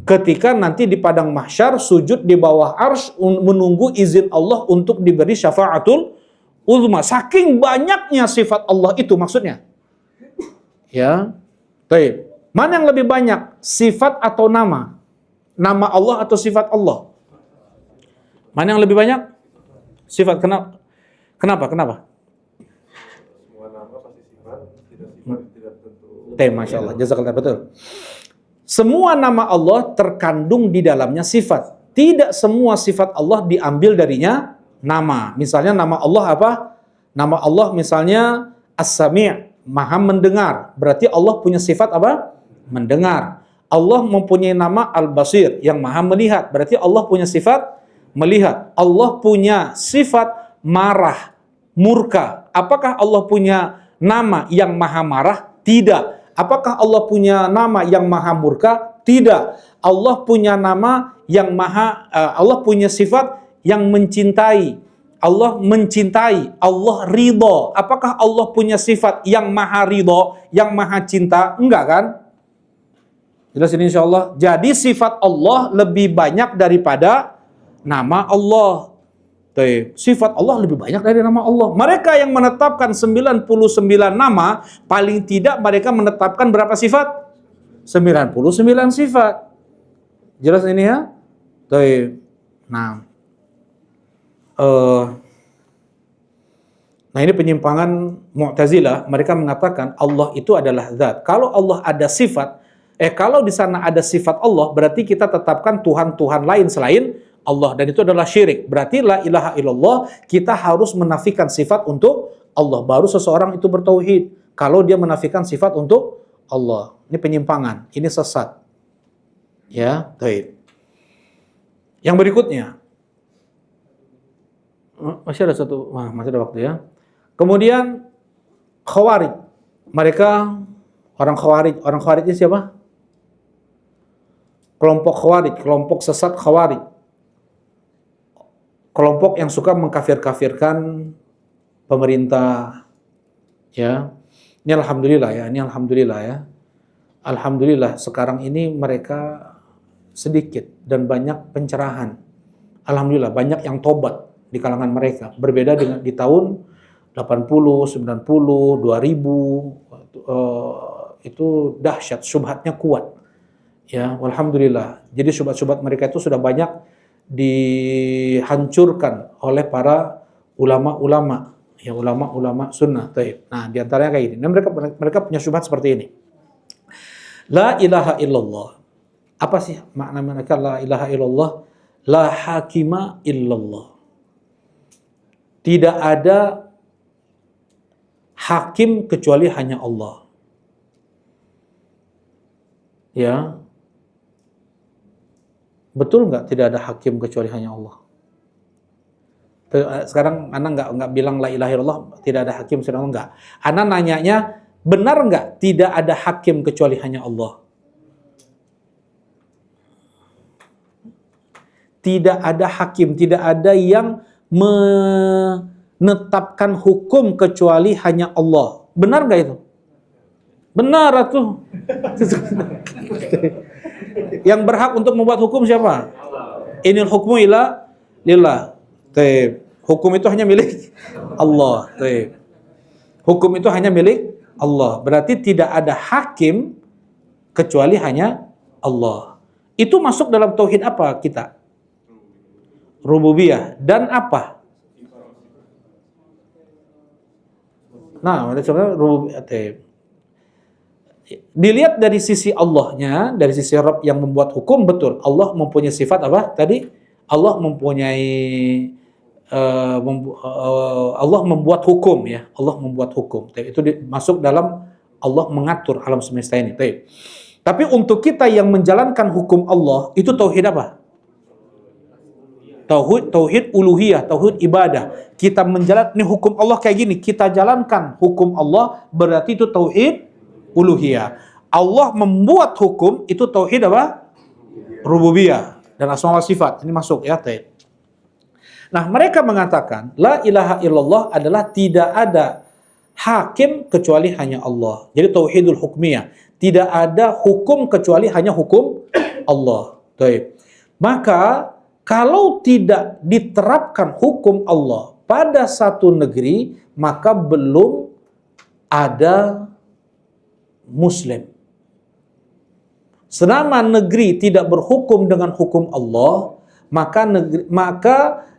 Ketika nanti di padang mahsyar sujud di bawah arsy menunggu izin Allah untuk diberi syafaatul uzma. Saking banyaknya sifat Allah itu maksudnya. Ya. Baik. Mana yang lebih banyak? Sifat atau nama? Nama Allah atau sifat Allah? Mana yang lebih banyak? Sifat. Kenapa? Kenapa? Semua nama pasti sifat, tidak tentu. Masya Allah. Jazakallah, betul. Semua nama Allah terkandung di dalamnya sifat. Tidak semua sifat Allah diambil darinya nama. Misalnya nama Allah apa? Nama Allah misalnya As-Sami', Maha mendengar. Berarti Allah punya sifat apa? Mendengar. Allah mempunyai nama Al-Basir, yang Maha melihat. Berarti Allah punya sifat melihat. Allah punya sifat marah, murka. Apakah Allah punya nama yang Maha marah? Tidak. Apakah Allah punya nama yang Maha murka? Tidak. Allah punya nama yang maha, Allah punya sifat yang mencintai. Allah mencintai, Allah ridho. Apakah Allah punya sifat yang maha ridho, yang maha cinta? Enggak kan? Jelas ini insya Allah. Jadi sifat Allah lebih banyak daripada nama Allah. Sifat Allah lebih banyak dari nama Allah. Mereka yang menetapkan 99 nama, paling tidak mereka menetapkan berapa sifat? 99 sifat. Jelas ini ya? Nah, nah ini penyimpangan Mu'tazilah. Mereka mengatakan Allah itu adalah zat. Kalau Allah ada sifat, kalau di sana ada sifat Allah, berarti kita tetapkan Tuhan-Tuhan lain selain Allah, dan itu adalah syirik. Berarti la ilaha illallah, kita harus menafikan sifat untuk Allah, baru seseorang itu bertauhid. Kalau dia menafikan sifat untuk Allah, ini penyimpangan, ini sesat. Ya, baik. Yang berikutnya, masih ada satu, masih ada waktu ya. Kemudian Khawarij, mereka orang Khawarij ini siapa? Kelompok Khawarij, kelompok sesat Khawarij. Kelompok yang suka mengkafir-kafirkan pemerintah, ya. Ini alhamdulillah ya. Alhamdulillah sekarang ini mereka sedikit dan banyak pencerahan. Alhamdulillah banyak yang tobat di kalangan mereka. Berbeda dengan di tahun 80, 90, 2000, itu dahsyat, syubhatnya kuat. Ya, alhamdulillah. Jadi syubhat-syubhat mereka itu sudah banyak dihancurkan oleh para ulama-ulama, ya, ulama-ulama sunnah. Nah, di antaranya kayak ini. Nah, mereka punya syubhat seperti ini. La ilaha illallah. Apa sih makna mereka la ilaha illallah? La hakima illallah. Tidak ada hakim kecuali hanya Allah. Ya. Betul nggak tidak ada hakim kecuali hanya Allah? Sekarang Anda nggak bilang la ilaha illallah tidak ada hakim kecuali Allah, nggak. Anda nanyanya benar nggak tidak ada hakim kecuali hanya Allah? Tidak ada hakim, tidak ada yang menetapkan hukum kecuali hanya Allah. Benar nggak itu? Benar tuh. Yang berhak untuk membuat hukum siapa? Inil hukmu ila lillah. Hukum itu hanya milik Allah. Hukum itu hanya milik Allah. Berarti tidak ada hakim kecuali hanya Allah. Itu masuk dalam tauhid apa kita? Rububiyah. Dan apa? Nah, sebenarnya rububiyah. Dilihat dari sisi Allahnya, dari sisi Rabb yang membuat hukum, betul. Allah mempunyai sifat apa? Tadi Allah mempunyai Allah membuat hukum, ya. Allah membuat hukum. Itu masuk dalam Allah mengatur alam semesta ini. Tapi untuk kita yang menjalankan hukum Allah, itu tauhid apa? Tauhid uluhiyah, tauhid ibadah. Kita menjalankan hukum Allah kayak gini, kita jalankan hukum Allah, berarti itu tauhid uluhiyah. Allah membuat hukum, itu tauhid apa? Rububiyah dan asma wa sifat. Ini masuk ya. Nah, mereka mengatakan la ilaha illallah adalah tidak ada hakim kecuali hanya Allah. Jadi tauhidul hukmiyah. Tidak ada hukum kecuali hanya hukum Allah. Maka kalau tidak diterapkan hukum Allah pada satu negeri, maka belum ada Muslim. Selama negeri tidak berhukum dengan hukum Allah, maka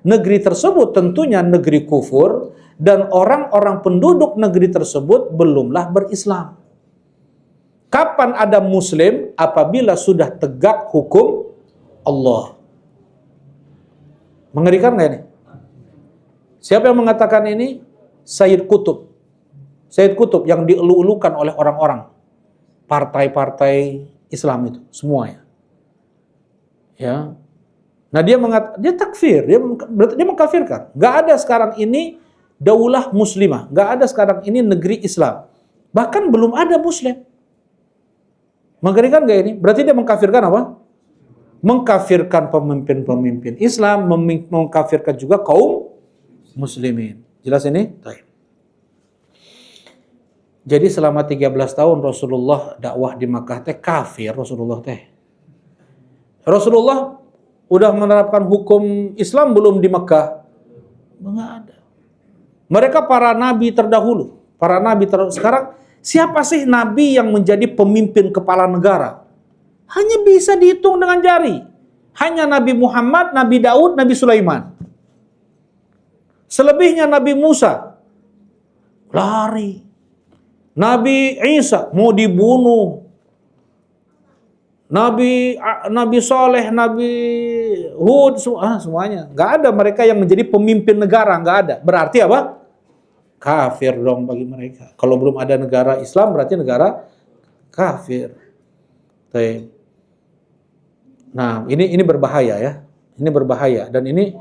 negeri tersebut tentunya negeri kufur, dan orang-orang penduduk negeri tersebut belumlah berislam. Kapan ada Muslim? Apabila sudah tegak hukum Allah. Mengerikan nggak ini? Siapa yang mengatakan ini? Sayyid Qutb. Sayyid Qutb yang dielu-elukan oleh orang-orang. Partai-partai Islam itu semuanya. Ya. Nah, dia takfir, dia mengkafirkan. Enggak ada sekarang ini daulah muslimah, enggak ada sekarang ini negeri Islam. Bahkan belum ada Muslim. Mengerikan enggak ini? Berarti dia mengkafirkan apa? mengkafirkan pemimpin-pemimpin Islam, mengkafirkan juga kaum muslimin. Jelas ini? Baik. Jadi selama 13 tahun Rasulullah dakwah di Makkah teh kafir Rasulullah teh. Rasulullah udah menerapkan hukum Islam belum di Makkah? Enggak ada. Mereka para nabi terdahulu, sekarang siapa sih nabi yang menjadi pemimpin kepala negara? Hanya bisa dihitung dengan jari. Hanya Nabi Muhammad, Nabi Daud, Nabi Sulaiman. Selebihnya Nabi Musa lari. Nabi Isa mau dibunuh. Nabi Soleh, Nabi Hud, semuanya. Nggak ada mereka yang menjadi pemimpin negara, nggak ada. Berarti apa? Kafir dong bagi mereka. Kalau belum ada negara Islam berarti negara kafir. Nah, ini berbahaya ya. Ini berbahaya dan ini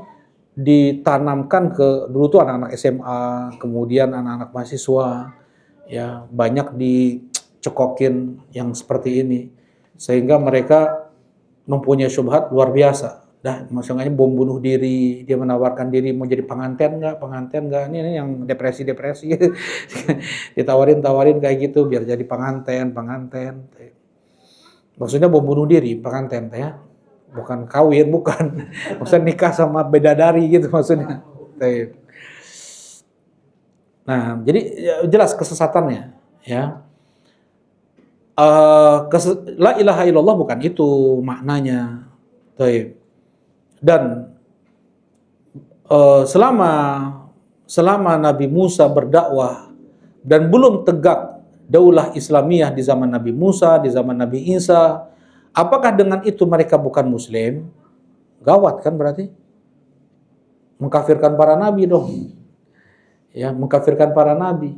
ditanamkan ke dulu tuh anak-anak SMA, kemudian anak-anak mahasiswa ya, banyak dicekokin yang seperti ini sehingga mereka mempunyai syubhat luar biasa. Dah, maksudnya bom bunuh diri, dia menawarkan diri mau jadi pengantin nggak, ini yang depresi ditawarin kayak gitu biar jadi pengantin. Maksudnya bom bunuh diri, pengantin ya. Bukan kawin, bukan. Maksudnya nikah sama bidadari gitu maksudnya. Nah, jadi jelas kesesatannya ya. La ilaha illallah bukan itu maknanya. Dan selama Nabi Musa berdakwah dan belum tegak daulah Islamiyah di zaman Nabi Musa, di zaman Nabi Isa, apakah dengan itu mereka bukan muslim? Gawat kan berarti? Mengkafirkan para nabi dong. Ya, mengkafirkan para nabi.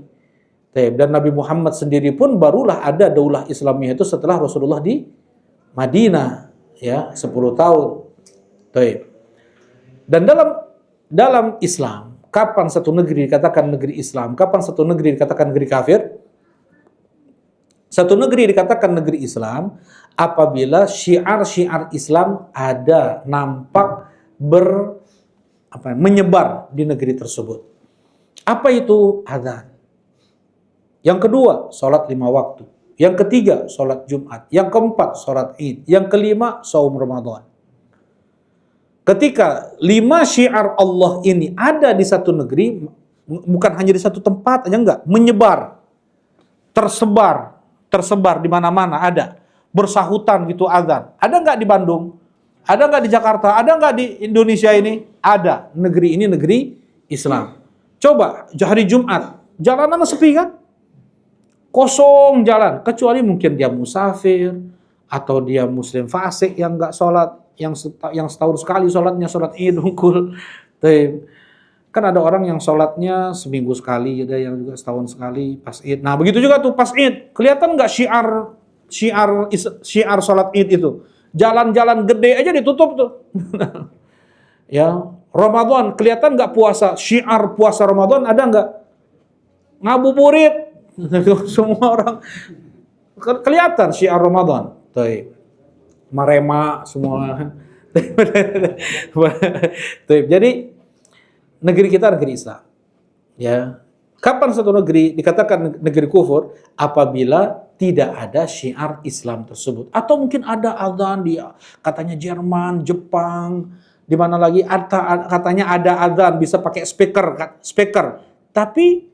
Dan Nabi Muhammad sendiri pun barulah ada daulah Islamiyah itu setelah Rasulullah di Madinah, ya, 10 tahun. Dan dalam Islam, kapan satu negeri dikatakan negeri Islam? Kapan satu negeri dikatakan negeri kafir? Satu negeri dikatakan negeri Islam apabila syiar-syiar Islam ada nampak menyebar di negeri tersebut. Apa itu? Adzan. Yang kedua, sholat 5 waktu. Yang ketiga, sholat Jumat. Yang keempat, sholat Id. Yang kelima, saum Ramadan. Ketika 5 syiar Allah ini ada di satu negeri, bukan hanya di satu tempat aja, enggak, menyebar, tersebar di mana-mana ada, bersahutan gitu azan. Ada enggak di Bandung? Ada enggak di Jakarta? Ada enggak di Indonesia ini? Ada. Negeri ini negeri Islam. Coba hari Jumat, jalanan sepi kan? Kosong jalan, kecuali mungkin dia musafir atau dia muslim fasik yang enggak sholat, yang setahun sekali sholatnya sholat Id unggul. Kan ada orang yang sholatnya seminggu sekali, ada yang juga setahun sekali pas Id. Nah begitu juga tuh pas Id, kelihatan nggak syiar sholat Id itu? Jalan-jalan gede aja ditutup tuh. Ya, Ramadan kelihatan nggak puasa, syiar puasa Ramadan ada nggak? Ngabuburit, semua orang kelihatan syiar Ramadan. Marema semua. Jadi negeri kita negeri Islam. Ya. Kapan satu negeri dikatakan negeri kufur? Apabila tidak ada syiar Islam tersebut. Atau mungkin ada azan di katanya Jerman, Jepang, di mana lagi katanya ada azan bisa pakai speaker. Tapi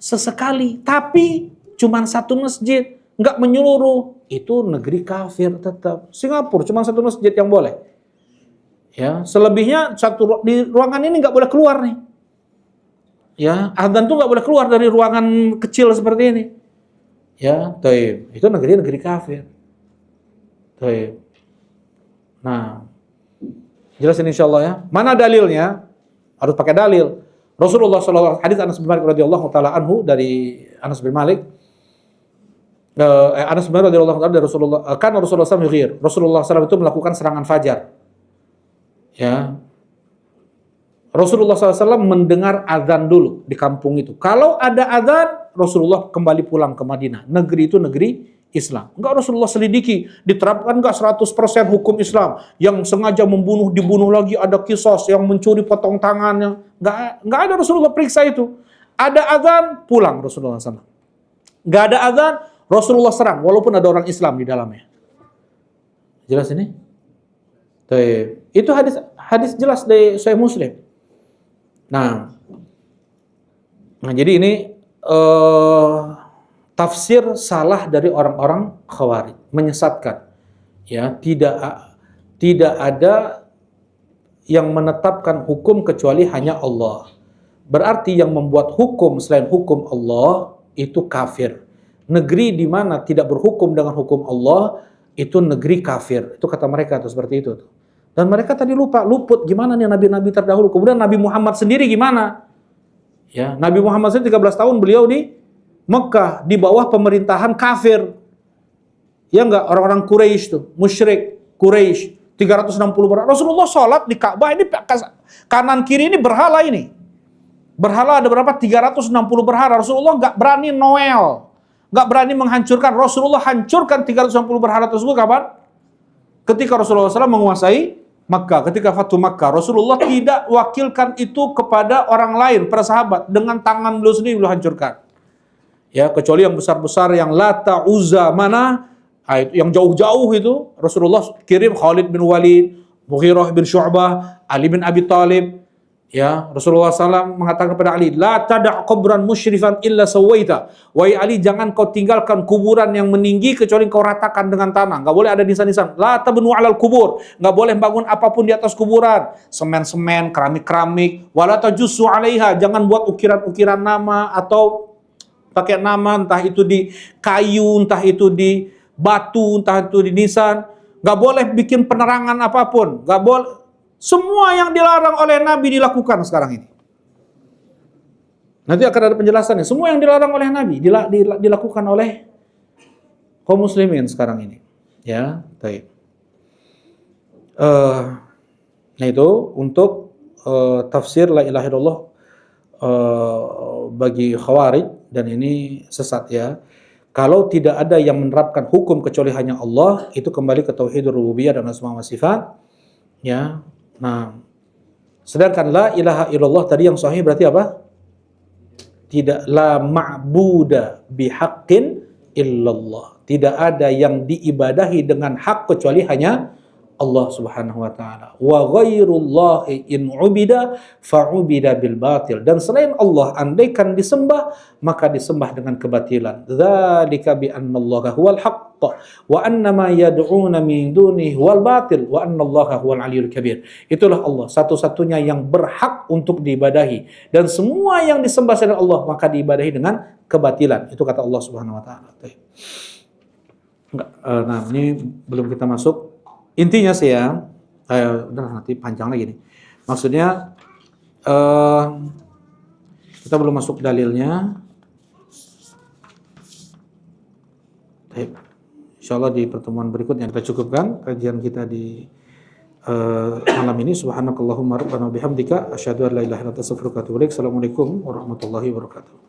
sesekali, tapi cuman satu masjid, nggak menyeluruh. Itu negeri kafir tetap. Singapura cuma satu masjid yang boleh. Ya, selebihnya di ruangan ini nggak boleh keluar nih. Ya, azan tuh nggak boleh keluar dari ruangan kecil seperti ini. Ya, itu negeri kafir. Nah, jelasin insyaallah ya. Mana dalilnya? Harus pakai dalil. Rasulullah SAW, hadis Anas bin Malik radhiyallahu taala anhu dari Anas bin Malik. Anas bin Malik radhiyallahu taala dari Rasulullah, kan Rasulullah SAW Rasulullah SAW itu melakukan serangan fajar. Ya. Rasulullah SAW mendengar azan dulu di kampung itu. Kalau ada azan, Rasulullah kembali pulang ke Madinah. Negeri itu negeri Islam. Enggak, Rasulullah selidiki, diterapkan enggak 100% hukum Islam. Yang sengaja membunuh, dibunuh lagi, ada kisos, yang mencuri potong tangannya. Enggak ada, Rasulullah periksa itu. Ada azan, pulang Rasulullah SAW. Enggak ada azan, Rasulullah serang, walaupun ada orang Islam di dalamnya. Jelas ini? Itu hadis jelas dari Sahih Muslim. Nah, jadi ini tafsir salah dari orang-orang Khawarij, menyesatkan. Ya, tidak ada yang menetapkan hukum kecuali hanya Allah. Berarti yang membuat hukum selain hukum Allah itu kafir. Negeri di mana tidak berhukum dengan hukum Allah itu negeri kafir. Itu kata mereka tuh, seperti itu tuh. Dan mereka tadi luput gimana nih nabi-nabi terdahulu. Kemudian Nabi Muhammad sendiri gimana? Ya, Nabi Muhammad sendiri 13 tahun beliau di Mekah di bawah pemerintahan kafir. Ya enggak, orang-orang Quraisy tuh, musyrik Quraisy, 360 berhala. Rasulullah sholat di Ka'bah, ini kanan kiri ini berhala ini. Berhala ada berapa? 360 berhala. Rasulullah enggak berani Noel. Enggak berani menghancurkan. Rasulullah hancurkan 360 berhala tersebut kapan? Ketika Rasulullah SAW menguasai Makkah, ketika Fatu Makkah. Rasulullah tidak wakilkan itu kepada orang lain, para sahabat. Dengan tangan beliau sendiri beliau hancurkan. Ya, kecuali yang besar-besar, yang Lata, Uzza, mana, yang jauh-jauh itu Rasulullah kirim Khalid bin Walid, Mughirah bin Syu'bah, Ali bin Abi Thalib. Ya, Rasulullah SAW mengatakan kepada Ali, la tada' qabran musyrifan illa sawaita. Wahai Ali, jangan kau tinggalkan kuburan yang meninggi kecuali kau ratakan dengan tanah. Enggak boleh ada nisan-nisan. La tabnu 'alal kubur. Enggak boleh bangun apapun di atas kuburan. Semen-semen, keramik-keramik. Wala tajussu 'alaiha. Jangan buat ukiran-ukiran nama atau pakai nama, entah itu di kayu, entah itu di batu, entah itu di nisan. Gak boleh bikin penerangan apapun. Gak boleh. Semua yang dilarang oleh Nabi dilakukan sekarang ini. Nanti akan ada penjelasannya. Semua yang dilarang oleh Nabi dilakukan oleh kaum muslimin sekarang ini. Ya, baik. Nah itu untuk tafsir la ilaha illallah bagi Khawarij, dan ini sesat ya. Kalau tidak ada yang menerapkan hukum kecuali hanya Allah, itu kembali ke tauhid rububiyah dan asma wa sifat. Ya. Nah, sedangkan la ilaha illallah tadi yang sahih berarti apa? Tidak, la ma'buda bihaqqin illallah. Tidak ada yang diibadahi dengan hak kecuali hanya Allah Subhanahu wa taala. Wa ghairullahi in ubida fa'ubida bil batil. Dan selain Allah andaikan disembah maka disembah dengan kebatilan. Dzalika bi annallaha huwal haqq wa annama yad'una min dunihi huwal batil wa annallaha huwal aliyyul kabir. Itulah Allah satu-satunya yang berhak untuk diibadahi, dan semua yang disembah selain Allah maka diibadahi dengan kebatilan. Itu kata Allah Subhanahu wa taala. Nah, ini belum kita masuk. Intinya sih ya, udah nanti panjang lagi nih. Maksudnya kita belum masuk dalilnya. Insyaallah di pertemuan berikutnya kita cukupkan kajian kita di malam ini. Subhanakallahumma rabbana bihamdika asyhadu an la ilaha illa anta astaghfiruka wa atubu ilaik. Assalamualaikum warahmatullahi wabarakatuh.